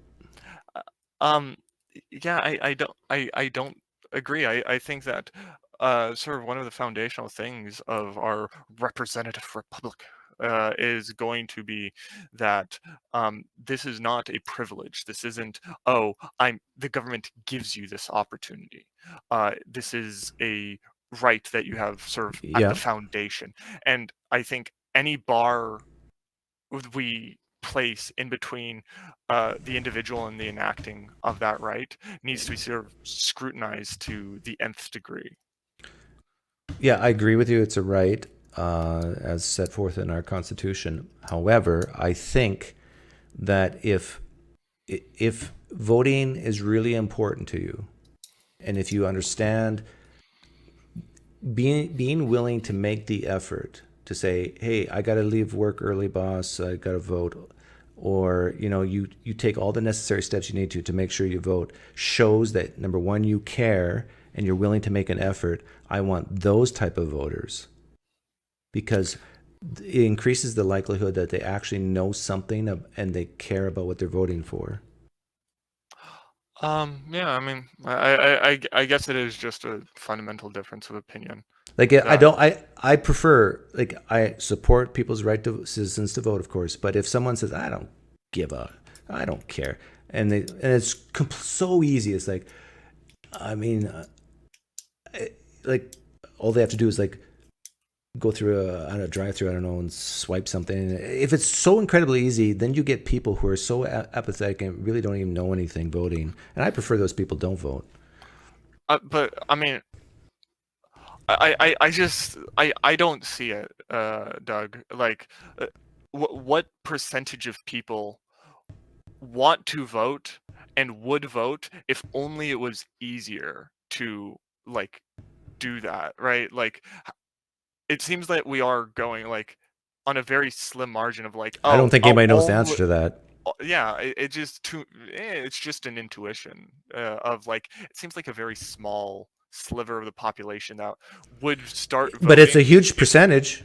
Um, yeah, I don't agree. I think that sort of one of the foundational things of our representative republic is going to be that this is not a privilege. This isn't, oh, the government gives you this opportunity. This is a right that you have sort of at the Yeah. foundation. And I think any bar we place in between the individual and the enacting of that right needs to be sort of scrutinized to the nth degree. Yeah, I agree with you. It's a right as set forth in our Constitution. However, I think that if voting is really important to you, and if you understand being willing to make the effort to say, "Hey, I got to leave work early, boss. I got to vote," or you take all the necessary steps you need to make sure you vote, shows that number one, you care and you're willing to make an effort. I want those type of voters because it increases the likelihood that they actually know something and they care about what they're voting for. Yeah, I mean, I guess it is just a fundamental difference of opinion. Like I prefer, like, I support people's right to citizens to vote, of course, but if someone says I don't care, and it's so easy, it's like, I mean, like all they have to do is like go through a drive-through, I don't know, and swipe something. If it's so incredibly easy, then you get people who are so apathetic and really don't even know anything voting, and I prefer those people don't vote. But I mean, I just I don't see it, Doug. Like, what percentage of people want to vote and would vote if only it was easier to like do that, right? Like, it seems that we are going like on a very slim margin of like, I don't oh, think anybody knows the answer to that. yeah, it's just an intuition of like, it seems like a very small sliver of the population that would start But it's a voting. huge percentage.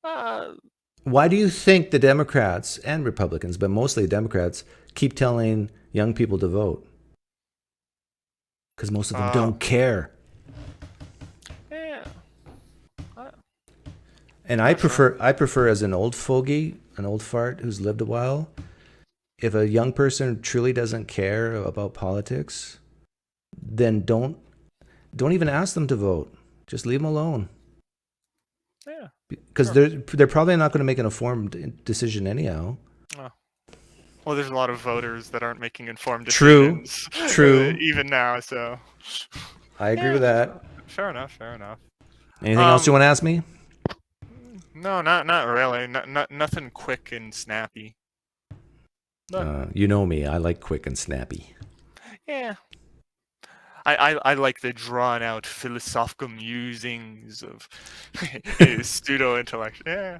Uh, Why do you think the Democrats and Republicans, but mostly Democrats, keep telling young people to vote? Because most of them don't care. yeah. And I prefer as an old fogey, an old fart who's lived a while, if a young person truly doesn't care about politics, then don't even ask them to vote. Just leave them alone. Yeah. Because they're probably not going to make an informed decision anyhow. Oh. Well, there's a lot of voters that aren't making informed True. decisions. True. Even now, so. I agree with that. Fair enough. Fair enough. Anything else you want to ask me? No, not really. Nothing quick and snappy. You know me. I like quick and snappy. Yeah. I like the drawn out philosophical musings of pseudo intellect. Yeah.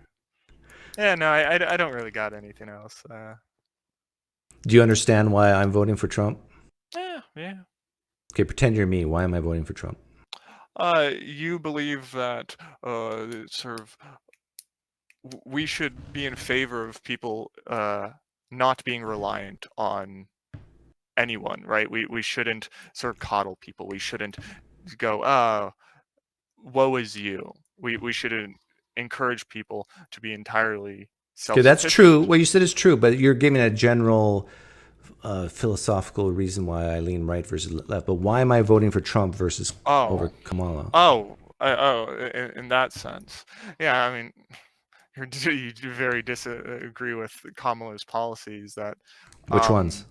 Yeah. No, I don't really got anything else. Do you understand why I'm voting for Trump? Yeah. Yeah. Okay, pretend you're me. Why am I voting for Trump? You believe that sort of we should be in favor of people not being reliant on anyone, right? We shouldn't sort of coddle people. We shouldn't go, oh, woe is you. We shouldn't encourage people to be entirely Okay, that's self-sufficient. true. What you said is true, but you're giving a general philosophical reason why I lean right versus left. But why am I voting for Trump versus over Kamala? In that sense. Yeah, I mean, you do very disagree with Kamala's policies that. Which ones?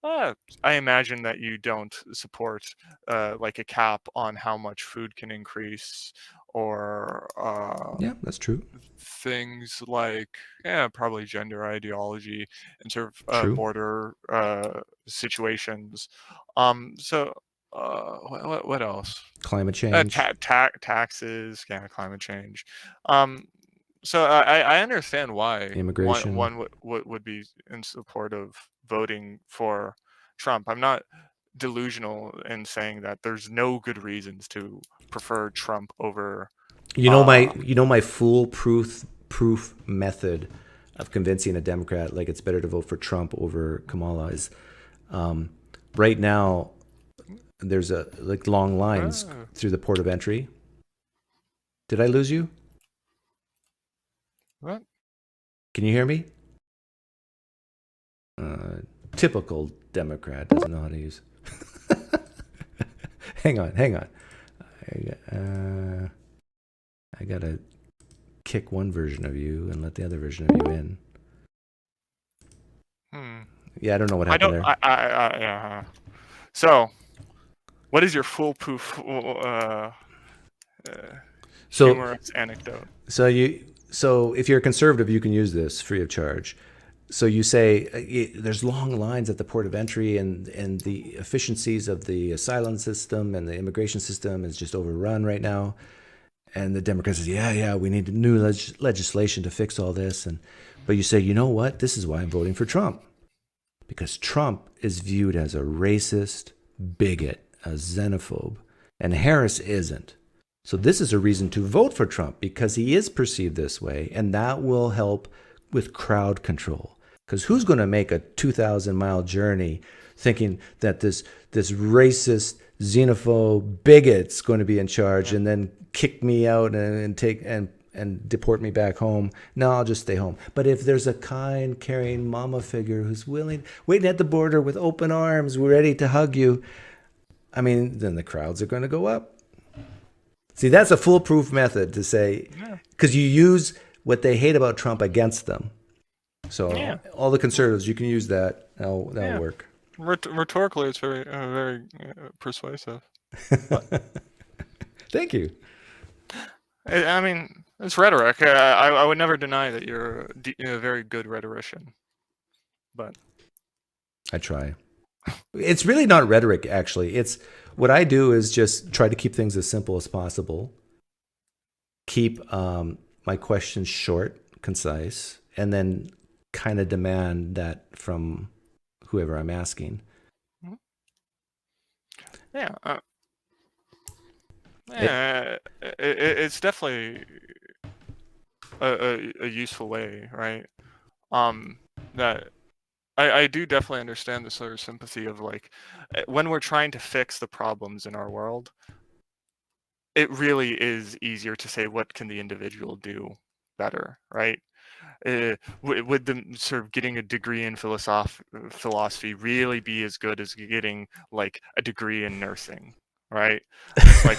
I imagine that you don't support like a cap on how much food can increase, or Yeah, that's true. things like, probably gender ideology and sort of True. border situations. So what else? Climate change, Taxes, climate change. Um, so I understand why immigration. one would be in support of voting for Trump. I'm not delusional in saying that there's no good reasons to prefer Trump over. You know my foolproof proof method of convincing a Democrat like it's better to vote for Trump over Kamala is right now there's a like long lines Oh, through the port of entry. Did I lose you? what? Can you hear me? Uh, Typical Democrat doesn't know how to use. hang on. I gotta kick one version of you and let the other version of you in. Hmm. Yeah, I don't know what I happened don't. there. Yeah. So, what is your foolproof So humorous anecdote? so if you're a conservative, you can use this free of charge. So you say there's long lines at the port of entry, and the efficiencies of the asylum system and the immigration system is just overrun right now. And the Democrats says, yeah, we need new legislation to fix all this. But you say, you know what? This is why I'm voting for Trump, because Trump is viewed as a racist, bigot, a xenophobe, and Harris isn't. So this is a reason to vote for Trump because he is perceived this way, and that will help with crowd control. Because who's going to make a 2,000-mile journey thinking that this racist, xenophobe bigot's going to be in charge and then kick me out and take and deport me back home? No, I'll just stay home. But if there's a kind, caring mama figure who's waiting at the border with open arms, ready to hug you, I mean, then the crowds are going to go up. See, that's a foolproof method to say, because you use what they hate about Trump against them. So all the conservatives, you can use that. That'll work. Rhetorically, it's very persuasive. Thank you. I mean, it's rhetoric. I would never deny that you're a very good rhetorician. But I try. It's really not rhetoric, actually. It's what I do is just try to keep things as simple as possible. Keep my questions short, concise, and then kind of demand that from whoever I'm asking. It's definitely a useful way, right? That I do definitely understand the sort of sympathy of like when we're trying to fix the problems in our world, it really is easier to say what can the individual do better, right? Would them sort of getting a degree in philosophy really be as good as getting like a degree in nursing, right? It's like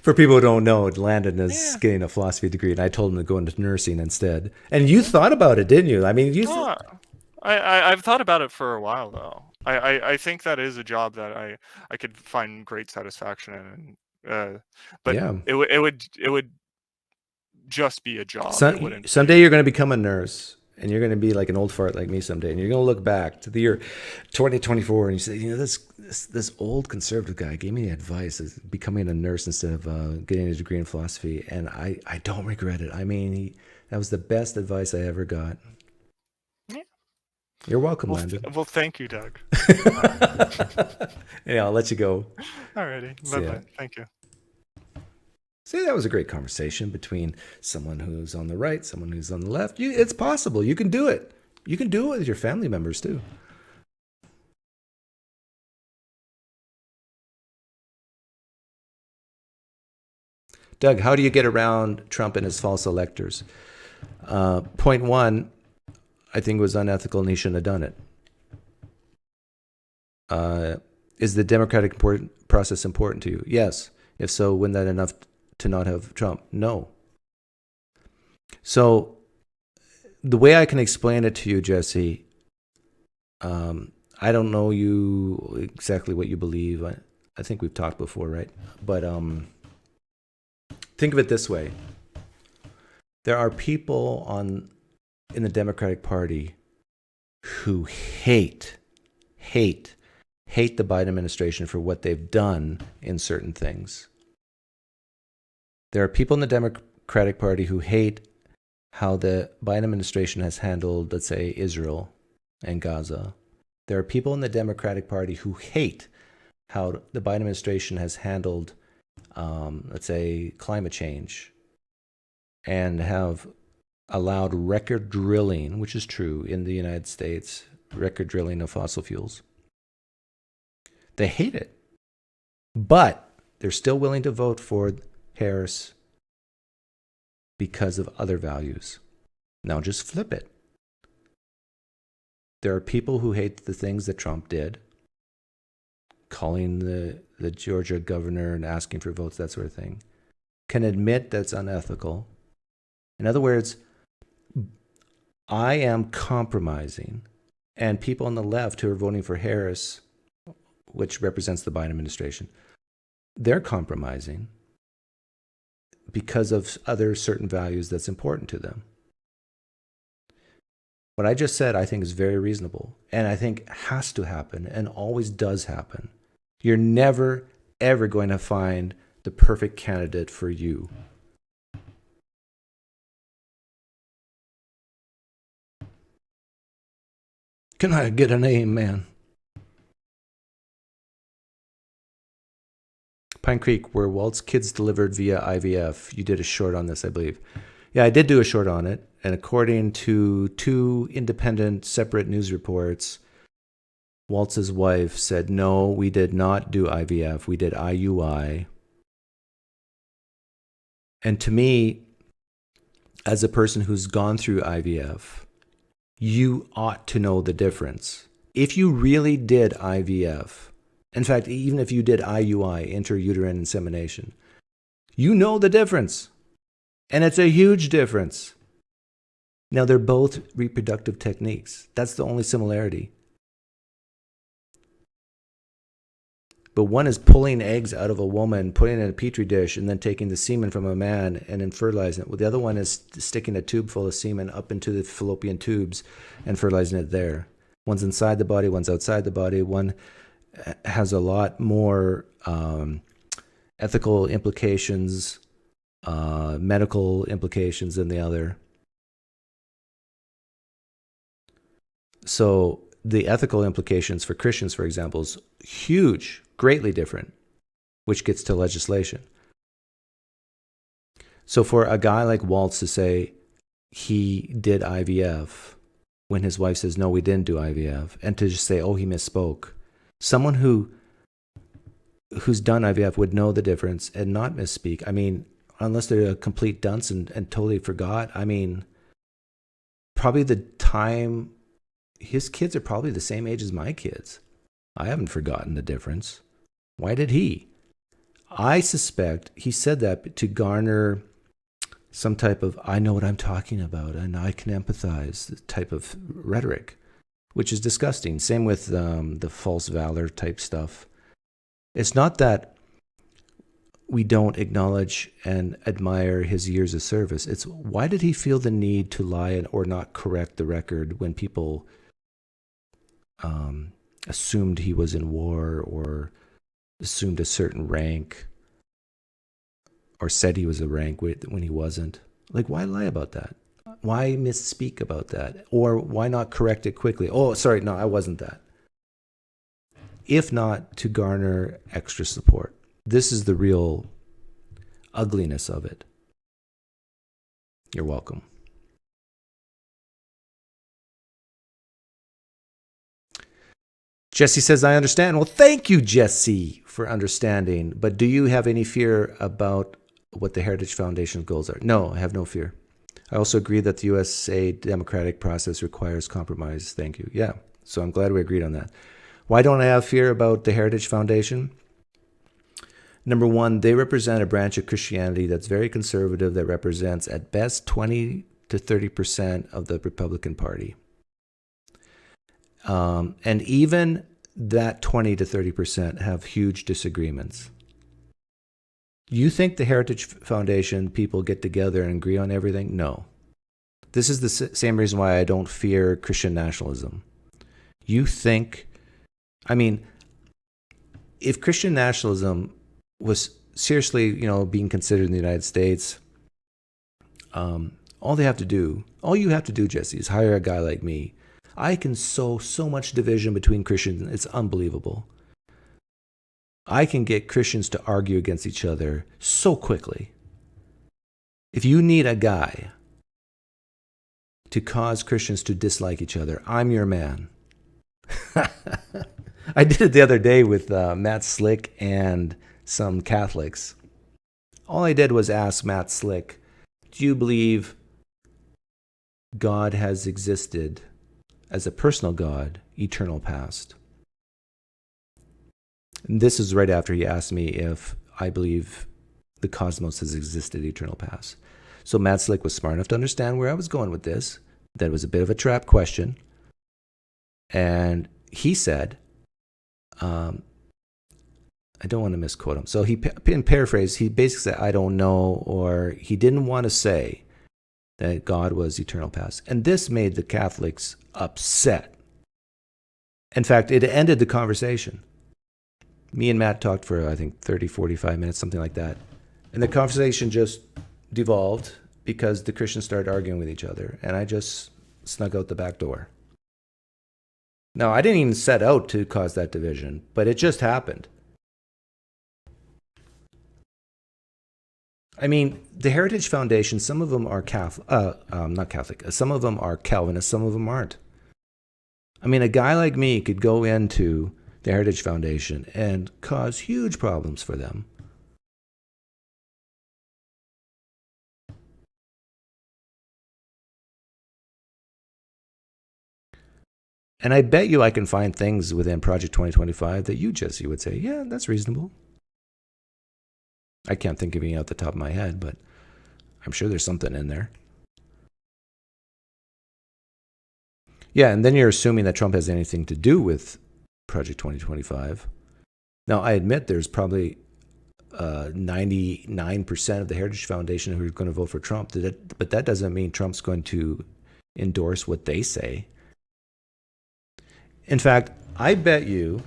For people who don't know, Landon is getting a philosophy degree, and I told him to go into nursing instead. And you thought about it, didn't you? I mean, I've thought about it for a while though. I think that is a job that I could find great satisfaction in. But yeah. it would just be a job. Someday you're going to become a nurse, and you're going to be like an old fart like me someday, and you're going to look back to the year 2024, and you say, this old conservative guy gave me advice of becoming a nurse instead of getting a degree in philosophy, and I don't regret it. I mean, that was the best advice I ever got. Yeah. You're welcome, Landon. Well, thank you, Doug. Yeah, I'll let you go. Alrighty, bye-bye. Thank you. See, that was a great conversation between someone who's on the right, someone who's on the left. It's possible. You can do it. You can do it with your family members, too. Doug, how do you get around Trump and his false electors? Point one, I think was unethical and he shouldn't have done it. Is the democratic process important to you? Yes. If so, wouldn't that enough to not have Trump? No. So the way I can explain it to you, Jesse, I don't know you exactly what you believe. I think we've talked before, right? But think of it this way. There are people in the Democratic Party who hate the Biden administration for what they've done in certain things. There are people in the Democratic Party who hate how the Biden administration has handled, let's say, Israel and Gaza. There are people in the Democratic Party who hate how the Biden administration has handled, let's say, climate change and have allowed record drilling, which is true in the United States, record drilling of fossil fuels. They hate it, but they're still willing to vote for Harris because of other values. Now just flip it. There are people who hate the things that Trump did, calling the Georgia governor and asking for votes, that sort of thing, can admit that's unethical. In other words, I am compromising, and people on the left who are voting for Harris, which represents the Biden administration, they're compromising because of other certain values that's important to them. What I just said, I think, is very reasonable, and I think has to happen and always does happen. You're never, ever going to find the perfect candidate for you. Can I get an amen? PineCreek, where Walt's kids delivered via IVF. You did a short on this, I believe. Yeah, I did do a short on it. And according to 2 independent, separate news reports, Waltz's wife said, no, we did not do IVF. We did IUI. And to me, as a person who's gone through IVF, you ought to know the difference. If you really did IVF, in fact, even if you did IUI, intrauterine insemination, you know the difference. And it's a huge difference. Now, they're both reproductive techniques. That's the only similarity. But one is pulling eggs out of a woman, putting it in a petri dish, and then taking the semen from a man and then fertilizing it. Well, the other one is sticking a tube full of semen up into the fallopian tubes and fertilizing it there. One's inside the body, one's outside the body. One has a lot more ethical implications, medical implications than the other. So the ethical implications for Christians, for example, is huge, greatly different, which gets to legislation. So for a guy like Waltz to say he did IVF when his wife says, no, we didn't do IVF, and to just say, oh, he misspoke. Someone who's done IVF would know the difference and not misspeak. I mean, unless they're a complete dunce and totally forgot. I mean, probably the time, his kids are probably the same age as my kids. I haven't forgotten the difference. Why did he? I suspect he said that to garner some type of, I know what I'm talking about and I can empathize type of rhetoric, which is disgusting. Same with the false valor type stuff. It's not that we don't acknowledge and admire his years of service. It's why did he feel the need to lie or not correct the record when people assumed he was in war or assumed a certain rank or said he was a rank when he wasn't? Like, why lie about that? Why misspeak about that? Or why not correct it quickly? Oh, sorry, no, I wasn't that. If not to garner extra support. This is the real ugliness of it. You're welcome. Jesse says, I understand. Well, thank you, Jesse, for understanding. But do you have any fear about what the Heritage Foundation's goals are? No, I have no fear. I also agree that the USA democratic process requires compromise. Thank you. Yeah, so I'm glad we agreed on that. Why don't I have fear about the Heritage Foundation? Number one, they represent a branch of Christianity that's very conservative, that represents at best 20 to 30% of the Republican Party. And even that 20 to 30% have huge disagreements. You think the Heritage Foundation people get together and agree on everything? No. This is the same reason why I don't fear Christian nationalism. You think, I mean, if Christian nationalism was seriously, being considered in the United States, all you have to do, Jesse, is hire a guy like me. I can sow so much division between Christians, it's unbelievable. I can get Christians to argue against each other so quickly. If you need a guy to cause Christians to dislike each other, I'm your man. I did it the other day with Matt Slick and some Catholics. All I did was ask Matt Slick, do you believe God has existed as a personal God, eternal past? And this is right after he asked me if I believe the cosmos has existed eternal past. So Matt Slick was smart enough to understand where I was going with this. That it was a bit of a trap question. And he said, I don't want to misquote him. So in paraphrase, he basically said, I don't know, or he didn't want to say that God was eternal past. And this made the Catholics upset. In fact, it ended the conversation. Me and Matt talked for, I think, 30, 45 minutes, something like that. And the conversation just devolved because the Christians started arguing with each other. And I just snuck out the back door. Now, I didn't even set out to cause that division, but it just happened. I mean, the Heritage Foundation, some of them are not Catholic, some of them are Calvinist, some of them aren't. I mean, a guy like me could go into the Heritage Foundation and cause huge problems for them. And I bet you I can find things within Project 2025 that you, Jesse, would say, yeah, that's reasonable. I can't think of any off the top of my head, but I'm sure there's something in there. Yeah, and then you're assuming that Trump has anything to do with Project 2025. Now, I admit there's probably 99% of the Heritage Foundation who are going to vote for Trump, but that doesn't mean Trump's going to endorse what they say. In fact, I bet you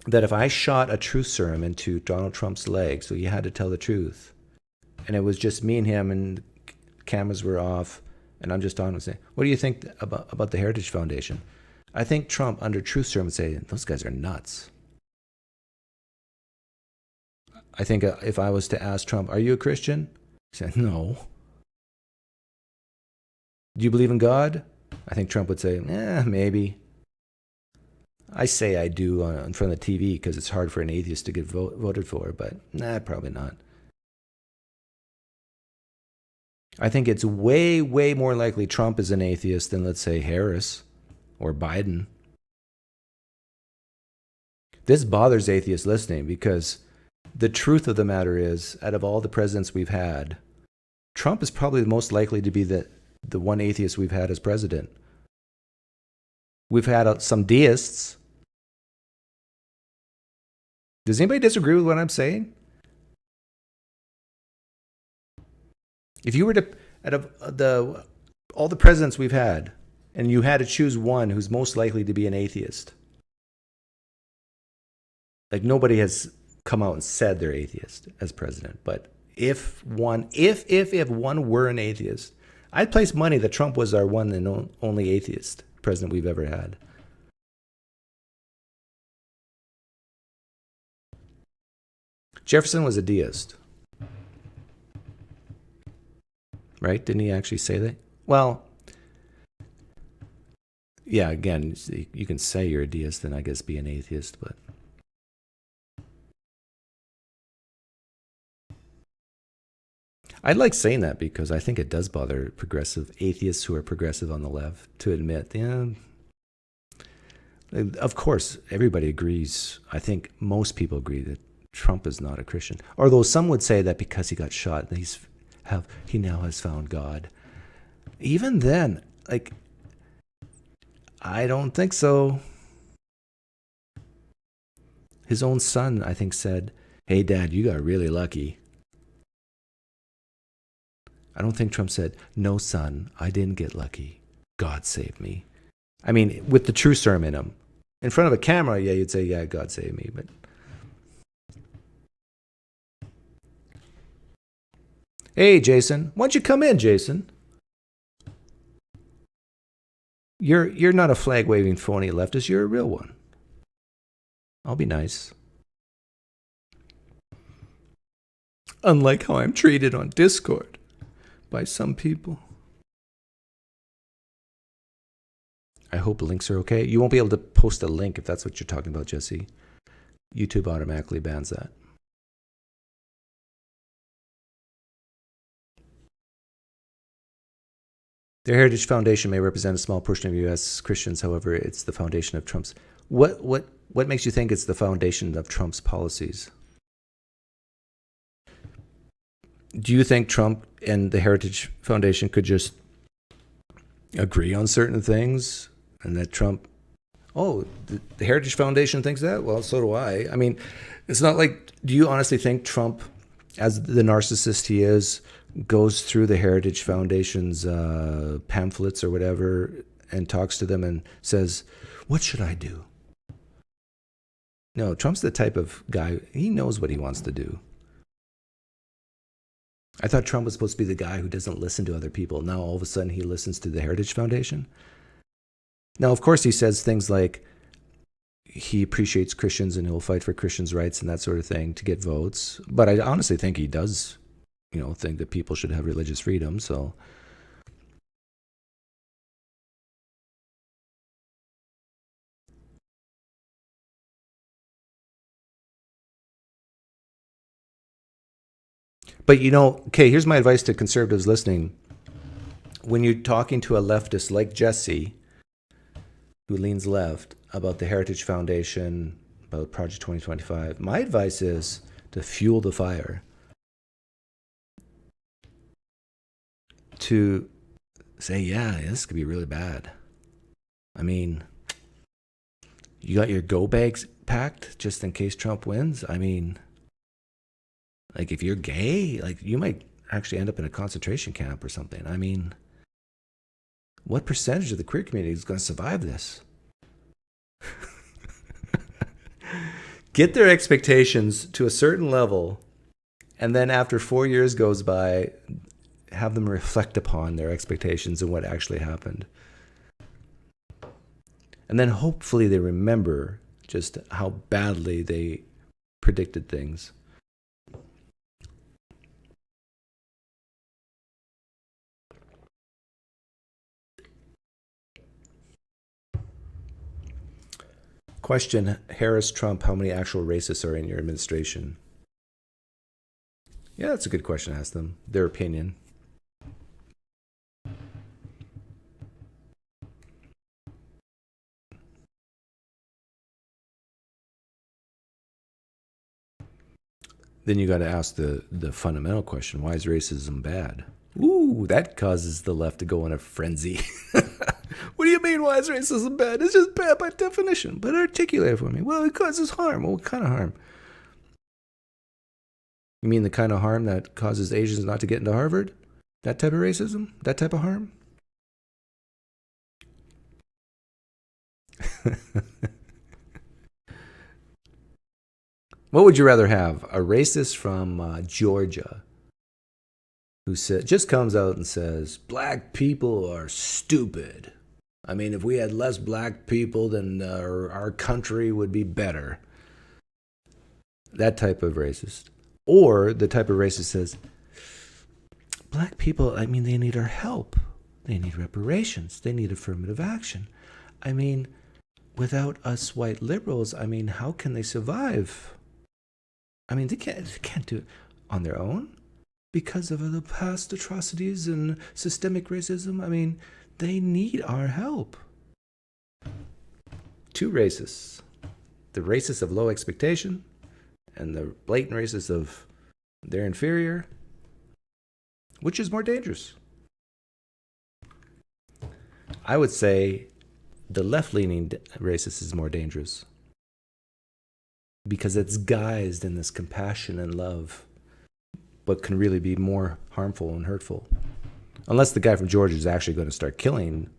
that if I shot a truth serum into Donald Trump's leg, so he had to tell the truth, and it was just me and him and cameras were off, and I'm just on and saying, what do you think about the Heritage Foundation? I think Trump, under truth serum, would say, those guys are nuts. I think if I was to ask Trump, are you a Christian? He said, no. Do you believe in God? I think Trump would say, maybe. I say I do in front of the TV because it's hard for an atheist to get voted for, but probably not. I think it's way, way more likely Trump is an atheist than, let's say, Harris or Biden. This bothers atheists listening because the truth of the matter is, out of all the presidents we've had, Trump is probably the most likely to be the one atheist we've had as president. We've had some deists. Does anybody disagree with what I'm saying? If you were to, out of all the presidents we've had, and you had to choose one who's most likely to be an atheist, like nobody has come out and said they're atheist as president, but if one were an atheist, I'd place money that Trump was our one and only atheist president we've ever had. Jefferson was a deist. Right? Didn't he actually say that? Well, yeah, again, you can say you're a deist and I guess be an atheist, but I like saying that because I think it does bother progressive atheists who are progressive on the left to admit, of course, everybody agrees. I think most people agree that Trump is not a Christian. Although some would say that because he got shot, he now has found God. Even then, like, I don't think so. His own son, I think, said, "Hey, Dad, you got really lucky." I don't think Trump said, "No, son, I didn't get lucky. God saved me." I mean, with the true sermon in him. In front of a camera, yeah, you'd say, "Yeah, God saved me." But hey, Jason, why don't you come in, Jason? You're not a flag waving phony leftist. You're a real one. I'll be nice. Unlike how I'm treated on Discord by some people. I hope links are okay. You won't be able to post a link if that's what you're talking about, Jesse. YouTube automatically bans that. The Heritage Foundation may represent a small portion of U.S. Christians. However, it's the foundation of Trump's... What makes you think it's the foundation of Trump's policies? Do you think Trump and the Heritage Foundation could just agree on certain things? And that Trump... Oh, the Heritage Foundation thinks that? Well, so do I. I mean, it's not like... Do you honestly think Trump, as the narcissist he is, goes through the Heritage Foundation's pamphlets or whatever and talks to them and says, "What should I do?" No, Trump's the type of guy, he knows what he wants to do. I thought Trump was supposed to be the guy who doesn't listen to other people. Now all of a sudden he listens to the Heritage Foundation. Now, of course, he says things like he appreciates Christians and he'll fight for Christians' rights and that sort of thing to get votes. But I honestly think he does, think that people should have religious freedom. So, but okay, here's my advice to conservatives listening. When you're talking to a leftist like Jesse, who leans left, about the Heritage Foundation, about Project 2025, my advice is to fuel the fire. To say, yeah, this could be really bad. I mean, you got your go bags packed just in case Trump wins. I mean, like if you're gay, like you might actually end up in a concentration camp or something. I mean, what percentage of the queer community is going to survive this? Get their expectations to a certain level, and then after 4 years goes by, have them reflect upon their expectations and what actually happened. And then hopefully they remember just how badly they predicted things. Question, Harris, Trump, how many actual racists are in your administration? Yeah, that's a good question to ask them. Their opinion. Then you got to ask the fundamental question, why is racism bad? Ooh, that causes the left to go in a frenzy. What do you mean, why is racism bad? It's just bad by definition. But articulate it for me. Well, it causes harm. Well, what kind of harm? You mean the kind of harm that causes Asians not to get into Harvard? That type of racism? That type of harm? What would you rather have? A racist from Georgia who just comes out and says, black people are stupid. I mean, if we had less black people, then our country would be better. That type of racist. Or the type of racist says, black people, I mean, they need our help. They need reparations. They need affirmative action. I mean, without us white liberals, I mean, how can they survive? I mean, they can't do it on their own because of the past atrocities and systemic racism. I mean, they need our help. Two racists. The racist of low expectation and the blatant racist of they're inferior. Which is more dangerous? I would say the left-leaning racist is more dangerous because it's guised in this compassion and love, but can really be more harmful and hurtful. Unless the guy from Georgia is actually going to start killing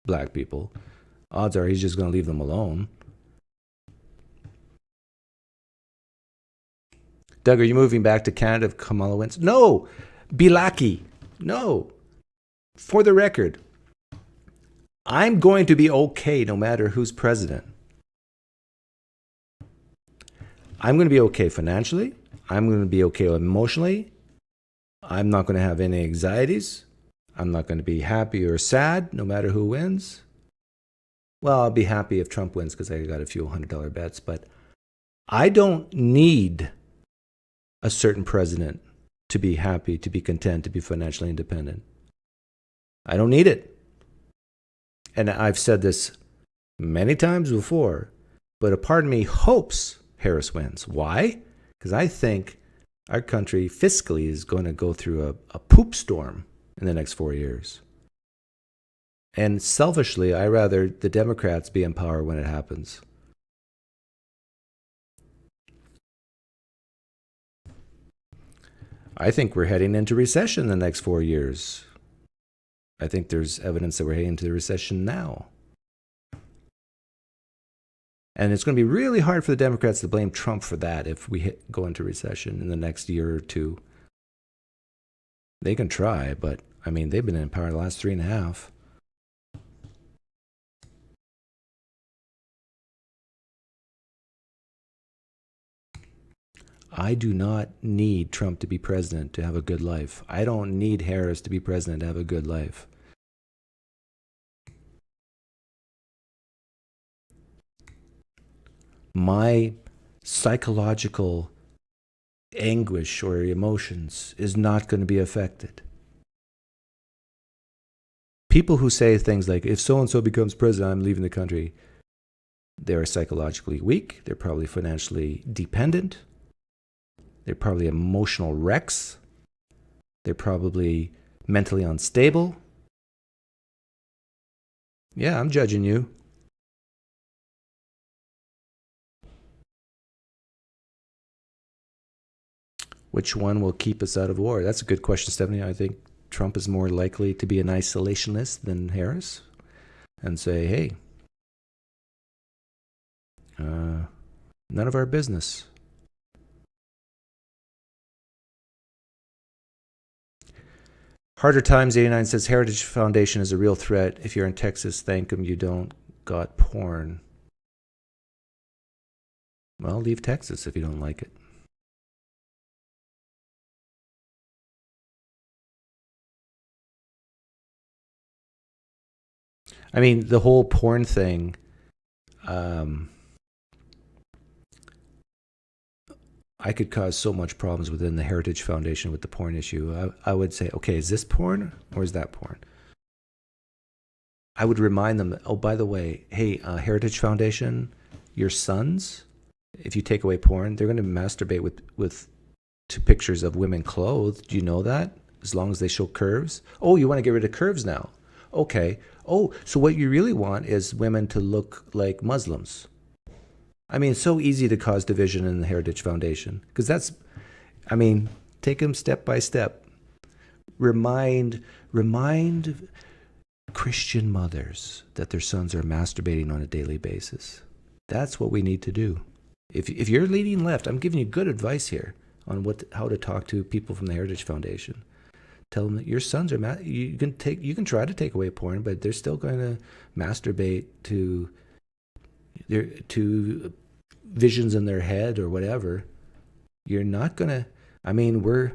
black people, odds are he's just going to leave them alone. Doug, are you moving back to Canada if Kamala wins? No! Be lucky. No. For the record, I'm going to be okay no matter who's president. I'm going to be okay financially. I'm going to be okay emotionally. I'm not going to have any anxieties. I'm not going to be happy or sad no matter who wins. Well, I'll be happy if Trump wins because I got a few $100 bets, but I don't need a certain president to be happy, to be content, to be financially independent. I don't need it. And I've said this many times before, but a part of me hopes Harris wins. Why? Because I think our country fiscally is going to go through a poop storm in the next 4 years. And selfishly, I rather the Democrats be in power when it happens. I think we're heading into recession in the next 4 years. I think there's evidence that we're heading into the recession now. And it's going to be really hard for the Democrats to blame Trump for that if we go into recession in the next year or two. They can try, but I mean, they've been in power the last 3.5. I do not need Trump to be president to have a good life. I don't need Harris to be president to have a good life. My psychological anguish or emotions is not going to be affected. People who say things like, if so-and-so becomes president, I'm leaving the country, they're psychologically weak. They're probably financially dependent. They're probably emotional wrecks. They're probably mentally unstable. Yeah, I'm judging you. Which one will keep us out of war? That's a good question, Stephanie. I think Trump is more likely to be an isolationist than Harris and say, hey, none of our business. Harder Times 89 says Heritage Foundation is a real threat. If you're in Texas, thank them you don't got porn. Well, leave Texas if you don't like it. I mean, the whole porn thing, I could cause so much problems within the Heritage Foundation with the porn issue. I would say, okay, is this porn or is that porn? I would remind them, oh, by the way, hey, Heritage Foundation, your sons, if you take away porn, they're going to masturbate with to pictures of women clothed. Do you know that? As long as they show curves. Oh, you want to get rid of curves now? Okay. Oh, so what you really want is women to look like Muslims. I mean, it's so easy to cause division in the Heritage Foundation because that's, I mean, take them step by step. Remind Christian mothers that their sons are masturbating on a daily basis. That's what we need to do. If you're leaning left, I'm giving you good advice here on how to talk to people from the Heritage Foundation. Tell them that your sons are you can try to take away porn, but they're still going to masturbate to visions in their head or whatever. You're not gonna. I mean, we're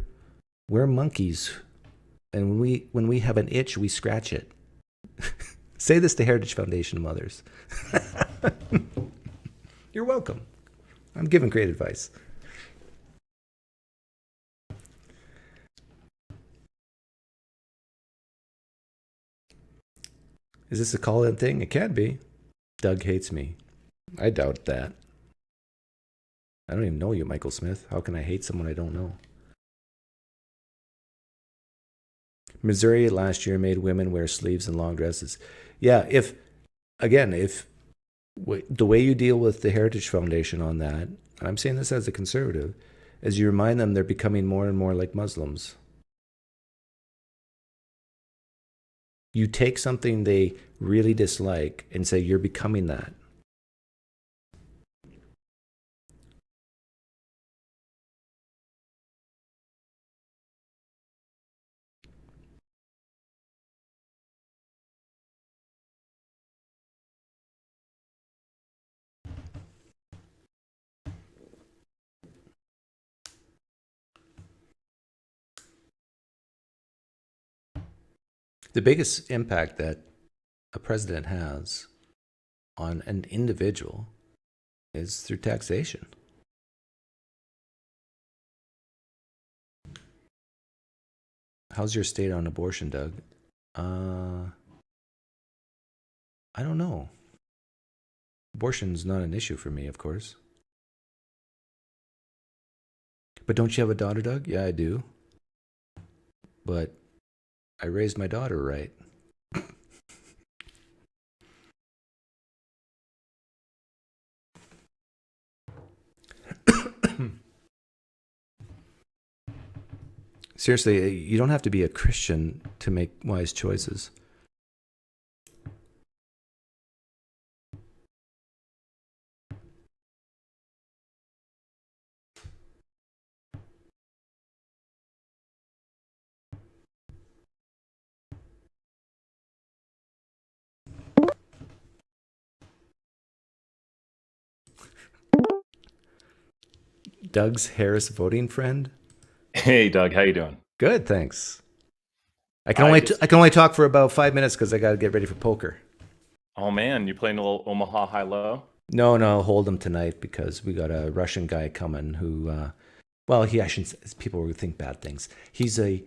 monkeys, and when we have an itch, we scratch it. Say this to Heritage Foundation mothers. You're welcome. I'm giving great advice. Is this a call-in thing? It can be. Doug hates me. I doubt that. I don't even know you, Michael Smith. How can I hate someone I don't know? Missouri last year made women wear sleeves and long dresses. Yeah, if again, if the way you deal with the Heritage Foundation on that, I'm saying this as a conservative, is you remind them they're becoming more and more like Muslims. You take something they really dislike and say you're becoming that. The biggest impact that a president has on an individual is through taxation. How's your state on abortion, Doug? I don't know. Abortion's not an issue for me, of course. But don't you have a daughter, Doug? Yeah, I do. But I raised my daughter right. Seriously, you don't have to be a Christian to make wise choices. Doug's Harris voting friend? Hey, Doug, how you doing? Good, thanks. I can only talk for about 5 minutes because I got to get ready for poker. Oh man, you playing a little Omaha high-low? No, hold him tonight because we got a Russian guy coming who, well, he actually, people will think bad things. He's a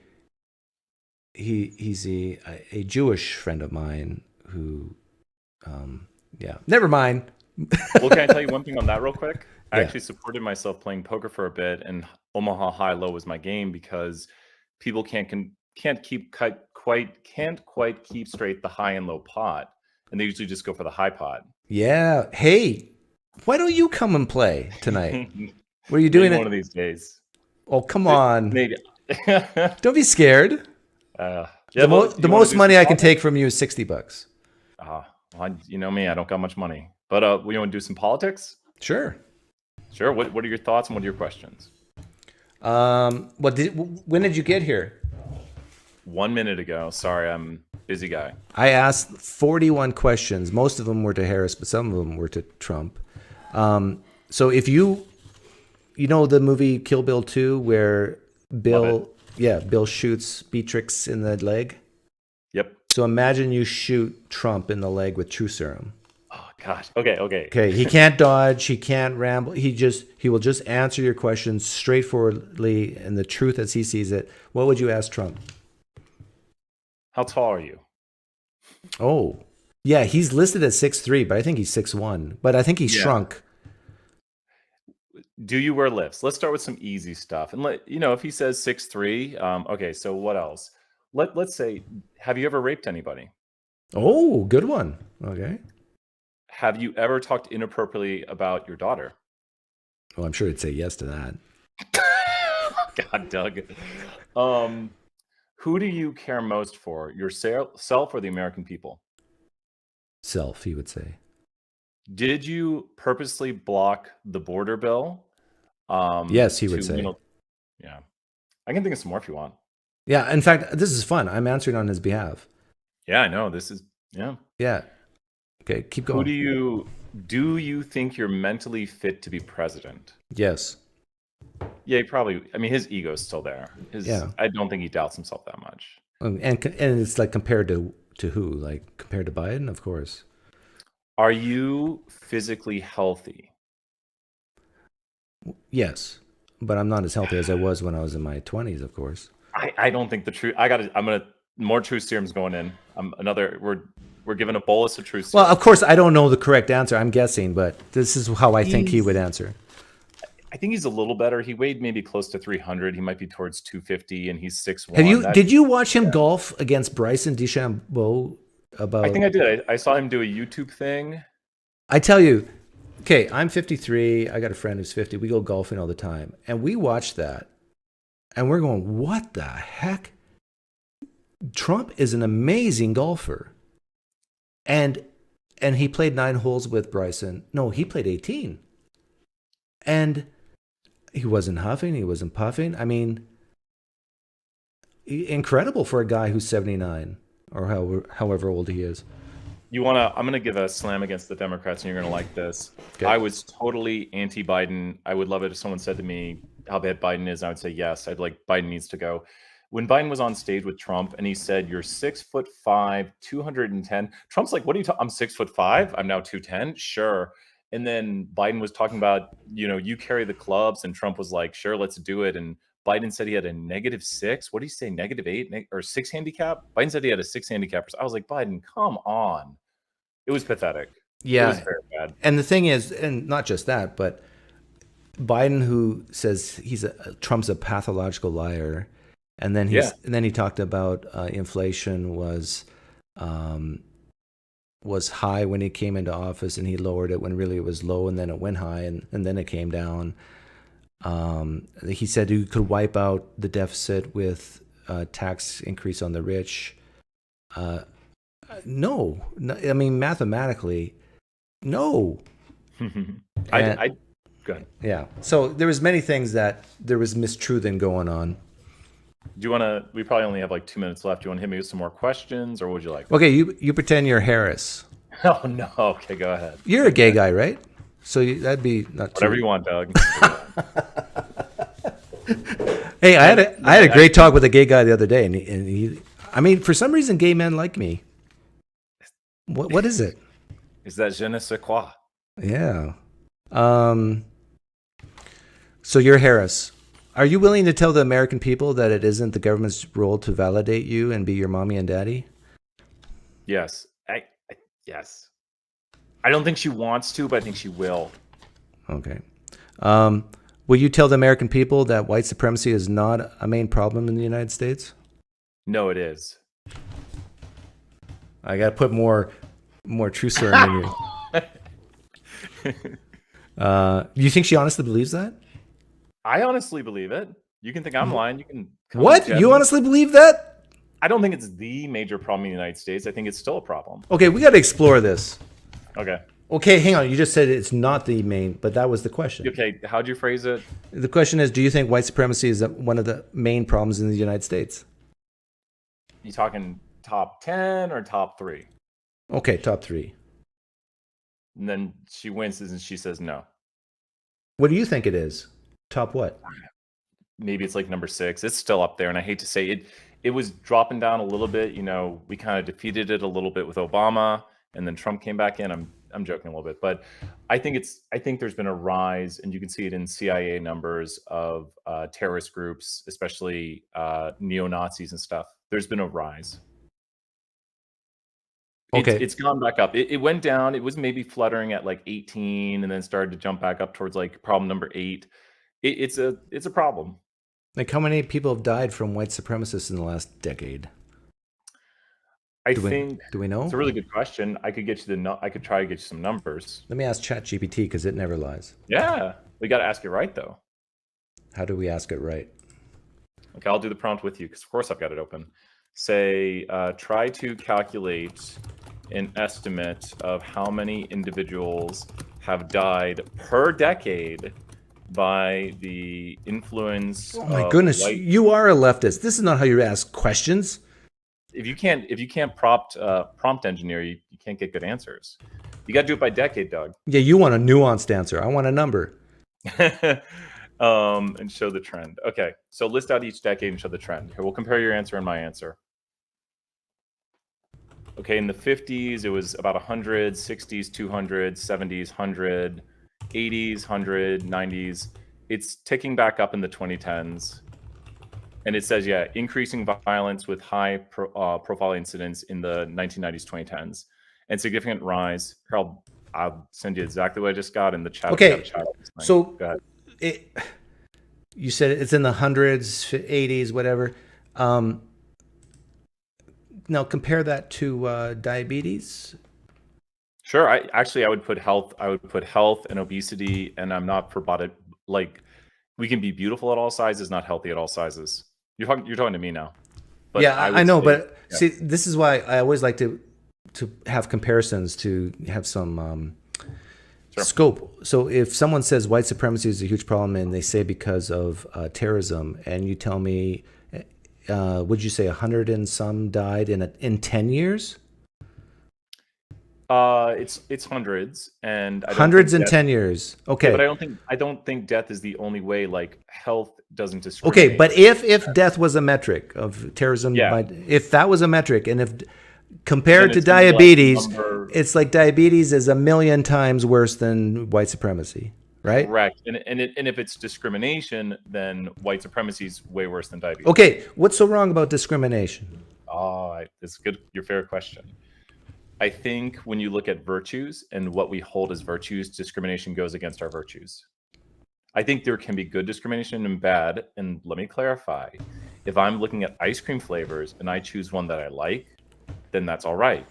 Jewish friend of mine who, yeah, never mind. Well, can I tell you one thing on that real quick? I Yeah. actually supported myself playing poker for a bit, and Omaha high-low was my game because people can't quite keep straight the high and low pot, and they usually just go for the high pot. Yeah. Hey, why don't you come and play tonight? What are you doing? Maybe one of these days. Oh, come on. Maybe. Don't be scared. Yeah, The well, you wanna most do money some I can politics? take from you is $60. Well, you know me, I don't got much money. But we want to do some politics? Sure. Sure. What are your thoughts and what are your questions? When did you get here? 1 minute ago. Sorry, I'm a busy guy. I asked 41 questions. Most of them were to Harris, but some of them were to Trump. So if you know the movie Kill Bill 2 where Bill shoots Beatrix in the leg? Yep. So imagine you shoot Trump in the leg with True Serum. Oh gosh. Okay. Okay, he can't dodge, he can't ramble. He will just answer your questions straightforwardly and the truth as he sees it. What would you ask Trump? How tall are you? Oh, yeah, he's listed as 6'3", but I think he's 6'1". But I think he's shrunk. Do you wear lifts? Let's start with some easy stuff. And if he says 6'3", okay, so what else? Let's say, have you ever raped anybody? Oh, good one. Okay. Have you ever talked inappropriately about your daughter? Oh, I'm sure he'd say yes to that. God, Doug. Who do you care most for, yourself or the American people? Self, he would say. Did you purposely block the border bill? Yes, he would say. Yeah. I can think of some more if you want. Yeah, in fact, this is fun. I'm answering on his behalf. Yeah, I know. This is, yeah. Yeah. Okay, keep going. Do you think you're mentally fit to be president? Yes. Yeah, he probably, I mean, his ego's still there. I don't think he doubts himself that much. And it's like compared to who? Like compared to Biden, of course. Are you physically healthy? Yes, but I'm not as healthy as I was when I was in my 20s, of course. I don't think the truth. More truth serums going in. We're given a bolus of truth serums. Well, of course, I don't know the correct answer. I'm guessing, but this is how I think he would answer. I think he's a little better. He weighed maybe close to 300. He might be towards 250, and he's 6'1". Did you watch him golf against Bryson DeChambeau about. I think I did. I saw him do a YouTube thing. I tell you, okay, I'm 53. I got a friend who's 50. We go golfing all the time, and we watch that, and we're going, "What the heck?" Trump is an amazing golfer, and he played 9 holes with Bryson. No, he played 18, and he wasn't huffing. He wasn't puffing. I mean, incredible for a guy who's 79 or however old he is. I'm going to give a slam against the Democrats, and you're going to like this. Okay. I was totally anti-Biden. I would love it if someone said to me how bad Biden is. I would say, yes, I'd like Biden needs to go. When Biden was on stage with Trump and he said, "You're 6'5", 210." Trump's like, "What are you talking? I'm 6'5". I'm now 210. Sure. And then Biden was talking about, you carry the clubs, and Trump was like, "Sure, let's do it." And Biden said he had a -6. What did he say? -8 or 6 handicap? Biden said he had a 6 handicap. I was like, Biden, come on. It was pathetic. Yeah. It was very bad. And the thing is, and not just that, but Biden, who says Trump's a pathological liar, and then he talked about inflation was high when he came into office, and he lowered it when really it was low, and then it went high, and then it came down. He said he could wipe out the deficit with tax increase on the rich. No, I mean, mathematically, no. Go ahead. Yeah. So there was many things that there was mistruthing going on. Do you want to? We probably only have like 2 minutes left. Do you want to hit me with some more questions, or what would you like? Okay, you pretend you're Harris. Oh no. Okay, go ahead. You're a gay guy, right? So that'd be not Whatever too... you want, Doug. Hey, I had a great talk with a gay guy the other day, and he I mean, for some reason, gay men like me. What is it? Is that je ne sais quoi? Yeah. So you're Harris. Are you willing to tell the American people that it isn't the government's role to validate you and be your mommy and daddy? Yes. Yes. I don't think she wants to, but I think she will. Okay. Will you tell the American people that white supremacy is not a main problem in the United States? No, it is. I got to put more truth serum in you. You think she honestly believes that? I honestly believe it. You can think I'm lying. You can. What? You honestly believe that? I don't think it's the major problem in the United States. I think it's still a problem. Okay, we got to explore this. Okay, hang on. You just said it's not the main, but that was the question. Okay, how'd you phrase it? The question is, do you think white supremacy is one of the main problems in the United States? You talking top 10 or top 3? Okay, top 3. And then she winces and she says no. What do you think it is? Top what? Maybe it's like number 6. It's still up there, and I hate to say it. It was dropping down a little bit. We kind of defeated it a little bit with Obama, and then Trump came back in. I'm joking a little bit, but I think there's been a rise, and you can see it in CIA numbers of terrorist groups, especially neo-Nazis and stuff. There's been a rise. Okay. It's gone back up. It went down. It was maybe fluttering at like 18, and then started to jump back up towards like problem number 8. It's a problem. Like, how many people have died from white supremacists in the last decade? Do we know? It's a really good question. I could try to get you some numbers. Let me ask ChatGPT, because it never lies. Yeah, we got to ask it right though. How do we ask it right? Okay, I'll do the prompt with you, because of course I've got it open. Say, try to calculate an estimate of how many individuals have died per decade by the influence. Oh my goodness, you are a leftist. This is not how you ask questions. If you can't prompt engineer, you can't get good answers. You got to do it by decade, Doug. Yeah, you want a nuanced answer. I want a number. And show the trend. Okay, so list out each decade and show the trend. Here, we'll compare your answer and my answer. Okay, in the 50s, it was about 100, 60s, 200, 70s, 100, 80s, 100, 90s. It's ticking back up in the 2010s. And it says, yeah, increasing violence with high profile incidents in the 1990s, 2010s. And significant rise. Here, I'll send you exactly what I just got in the chat. Okay, so go ahead. You said it's in the hundreds, 80s, whatever. now compare that to diabetes. Sure. I would put health. I would put health and obesity, and I'm not for body. Like, we can be beautiful at all sizes, not healthy at all sizes. You're talking to me now. But Yeah, I would know, say- but yeah. see, this is why I always like to have comparisons, to have some Sure. scope. So if someone says white supremacy is a huge problem and they say because of terrorism, and you tell me, would you say 100 and some died in 10 years? It's hundreds, and I don't Hundreds think in death- 10 years. Yeah, Okay. but I don't think death is the only way. Like, health doesn't discriminate. Okay, but if death was a metric of terrorism, Yeah. if that was a metric, and if compared Then to it's gonna be like diabetes, number- it's like diabetes is 1,000,000 times worse than white supremacy, right? Correct. And if it's discrimination, then white supremacy is way worse than diabetes. Okay, what's so wrong about discrimination? It's good. Your fair question. I think when you look at virtues and what we hold as virtues, discrimination goes against our virtues. I think there can be good discrimination and bad. And let me clarify. If I'm looking at ice cream flavors and I choose one that I like, then that's all right.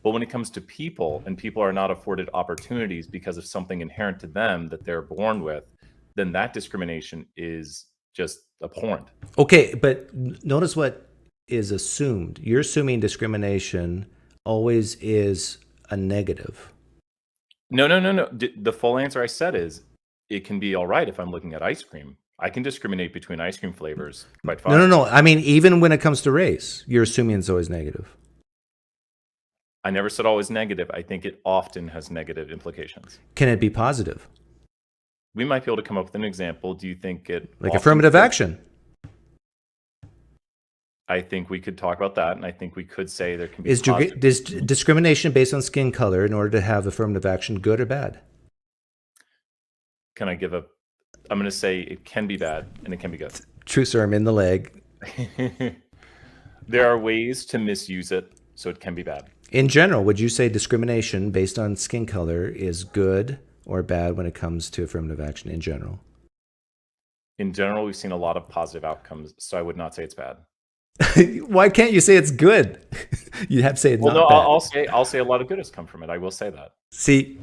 But when it comes to people, and people are not afforded opportunities because of something inherent to them that they're born with, then that discrimination is just abhorrent. Okay, but notice what is assumed. You're assuming discrimination always is a negative. No. The full answer I said is it can be all right if I'm looking at ice cream. I can discriminate between ice cream flavors quite fine. No. I mean, even when it comes to race, you're assuming it's always negative. I never said always negative. I think it often has negative implications. Can it be positive? We might be able to come up with an example. Do you think it Like often- affirmative action? I think we could talk about that, and I think we could say there can be Is positive- discrimination based on skin color in order to have affirmative action good or bad? Can I give a? I'm going to say it can be bad and it can be good. True, sir. I'm in the leg. There are ways to misuse it, so it can be bad. In general, would you say discrimination based on skin color is good or bad when it comes to affirmative action in general? In general, we've seen a lot of positive outcomes, so I would not say it's bad. Why can't you say it's good? You have to say it's Well, not no, bad. I'll say a lot of good has come from it. I will say that. See,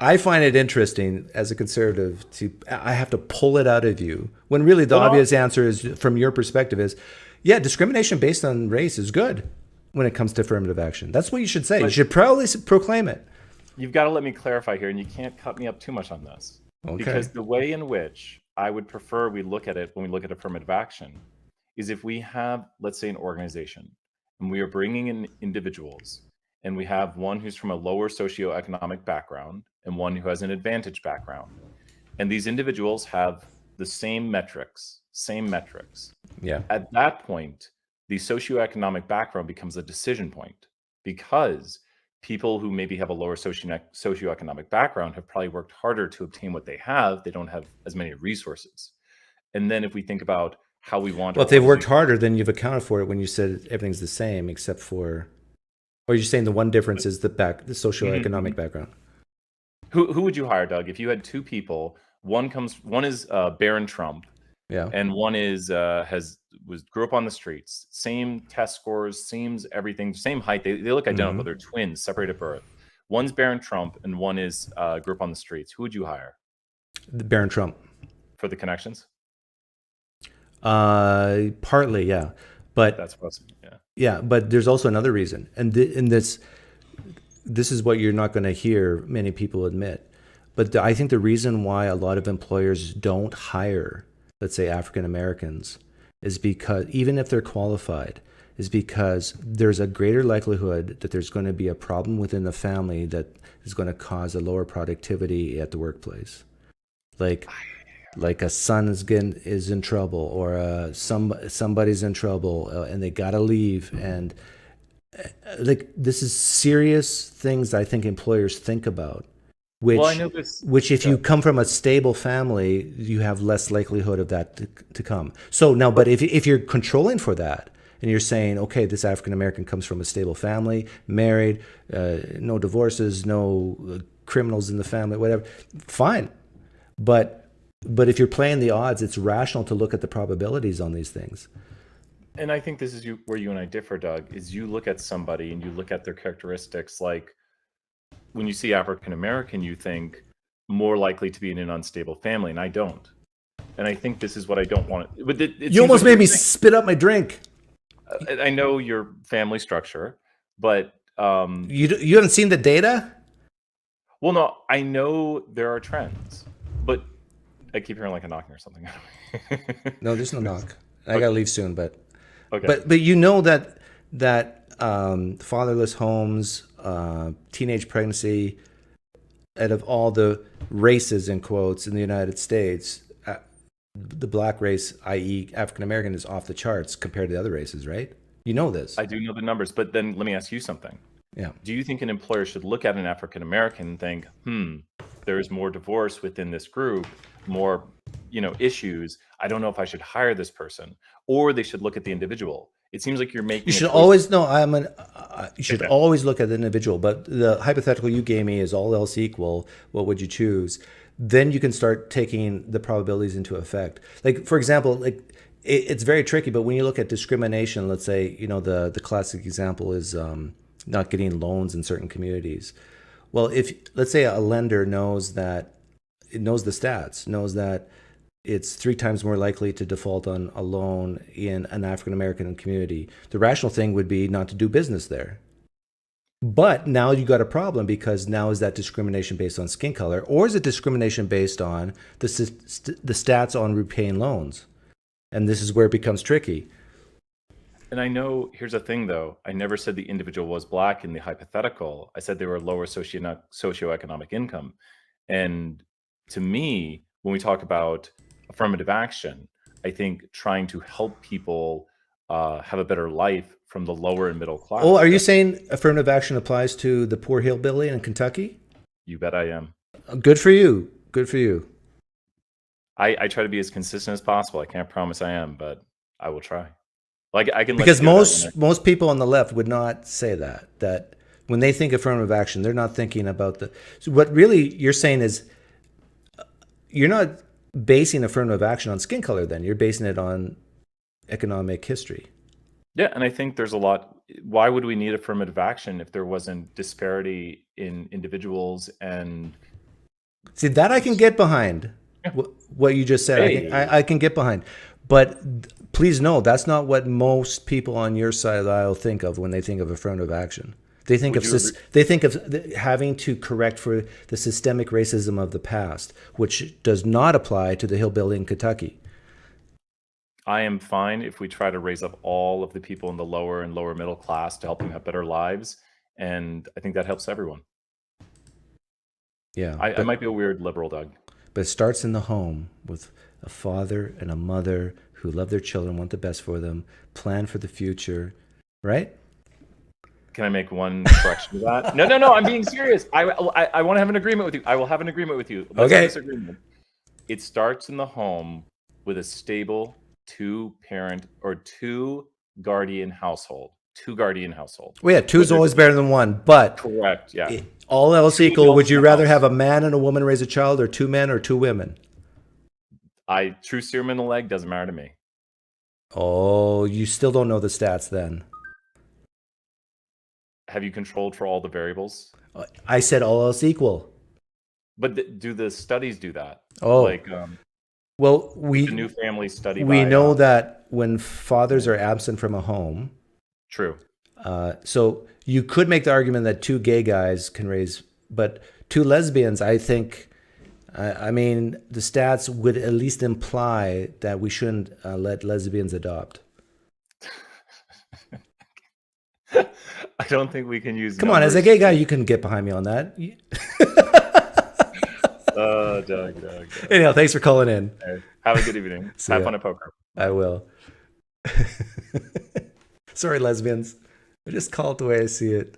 I find it interesting as a conservative I have to pull it out of you when really the obvious answer is, from your perspective, is, yeah, discrimination based on race is good when it comes to affirmative action. That's what you should say. You should proudly proclaim it. You've got to let me clarify here, and you can't cut me up too much on this. Okay. Because the way in which I would prefer we look at it when we look at affirmative action is if we have, let's say, an organization, and we are bringing in individuals, and we have one who's from a lower socioeconomic background and one who has an advantaged background. And these individuals have the same metrics. Yeah. At that point, the socioeconomic background becomes a decision point, because people who maybe have a lower socioeconomic background have probably worked harder to obtain what they have. They don't have as many resources. And then if we think about how we want... Well, if they've worked harder, then you've accounted for it when you said everything's the same except for... Or you're saying the one difference is the socioeconomic background. Who would you hire, Doug, if you had two people? One is Barron Trump, Yeah. and one is grew up on the streets, same test scores, same everything, same height. They look identical. They're twins, separated at birth. One's Barron Trump, and one is grew up on the streets. Who would you hire Barron Trump. for the connections? Partly, yeah. But That's awesome. Yeah. yeah, but there's also another reason, and this is what you're not going to hear many people admit. But I think the reason why a lot of employers don't hire, let's say, African Americans, is because, even if they're qualified, is because there's a greater likelihood that there's going to be a problem within the family that is going to cause a lower productivity at the workplace. Like a son is in trouble, or somebody's in trouble, and they gotta leave, and this is serious things that I think employers think about. Which, Well, I know this. which if you come from a stable family, you have less likelihood of that to come. So now, but if you're controlling for that, and you're saying, okay, this African American comes from a stable family, married, no divorces, no criminals in the family, whatever, fine. But if you're playing the odds, it's rational to look at the probabilities on these things. And I think this is where you and I differ, Doug, is you look at somebody and you look at their characteristics. Like when you see African American, you think more likely to be in an unstable family, and I don't. And I think this is what I don't want. But You almost made me spit up my drink. I know your family structure, but You haven't seen the data? well, no, I know there are trends, but I keep hearing like a knocking or something. No, there's no knock. I gotta leave soon, but Okay. but you know that fatherless homes, teenage pregnancy, out of all the races in quotes in the United States, the black race, i.e., African American, is off the charts compared to the other races, right? You know this. I do know the numbers, but then let me ask you something. Yeah. Do you think an employer should look at an African American and think, there's more divorce within this group, more, issues. I don't know if I should hire this person, or they should look at the individual. It seems like you're making. You should always you should always look at the individual. But the hypothetical you gave me is all else equal, what would you choose? Then you can start taking the probabilities into effect. Like for example, like it's very tricky. But when you look at discrimination, let's say the classic example is not getting loans in certain communities. Well, if let's say a lender knows the stats, knows that it's 3 times more likely to default on a loan in an African American community, the rational thing would be not to do business there. But now you got a problem, because now is that discrimination based on skin color, or is it discrimination based on the stats on repaying loans? And this is where it becomes tricky. And I know, here's the thing though, I never said the individual was black in the hypothetical. I said they were lower socioeconomic income. And to me, when we talk about affirmative action, I think trying to help people have a better life from the lower and middle class. Oh, are you saying affirmative action applies to the poor hillbilly in Kentucky? You bet I am. Good for you. Good for you. I try to be as consistent as possible. I can't promise I am, but I will try. Like I can, because most people on the left would not say that when they think affirmative action, they're not thinking about so what really you're saying is you're not basing affirmative action on skin color. Then you're basing it on economic history. Yeah, and I think there's a lot. Why would we need affirmative action if there wasn't disparity in individuals? And see, that I can get behind. Yeah. What you just said, hey. I can get behind. But please know, that's not what most people on your side of the aisle think of when they think of affirmative action. They think of having to correct for the systemic racism of the past, which does not apply to the hillbilly in Kentucky. I am fine if we try to raise up all of the people in the lower and lower middle class to help them have better lives, and I think that helps everyone. Yeah, I might be a weird liberal, Doug. But it starts in the home with a father and a mother who love their children, want the best for them, plan for the future, right? Can I make one correction to that? No, I'm being serious. I want to have an agreement with you. I will have an agreement with you. Let's have this agreement. It starts in the home with a stable 2-parent or 2-guardian household. 2-guardian household. Well, yeah, 2 is always better than 1, but correct, yeah. All else equal, would you rather have a man and a woman raise a child, or 2 men or 2 women? True serum in the leg doesn't matter to me. Oh, you still don't know the stats then. Have you controlled for all the variables? I said all else equal. But do the studies do that? Oh, like well, the new family study. We know that when fathers are absent from a home. True. So you could make the argument that 2 gay guys can raise, but 2 lesbians, I think. I mean, the stats would at least imply that we shouldn't let lesbians adopt. I don't think we can use. Come on, as a gay guy, you can get behind me on that. Doug. Anyhow, thanks for calling in. Right. Have a good evening. Have fun at poker. I will. Sorry, lesbians. I just call it the way I see it.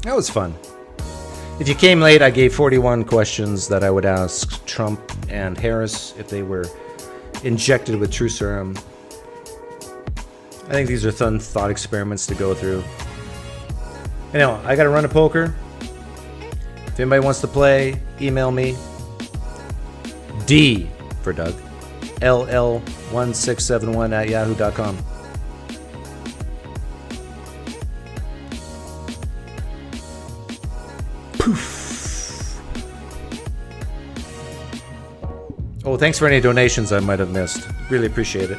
That was fun. If you came late, I gave 41 questions that I would ask Trump and Harris if they were injected with true serum. I think these are fun thought experiments to go through. Anyhow, I gotta run a poker. If anybody wants to play, email me. D for Doug. LL1671@yahoo.com. Poof. Oh, thanks for any donations I might have missed. Really appreciate it.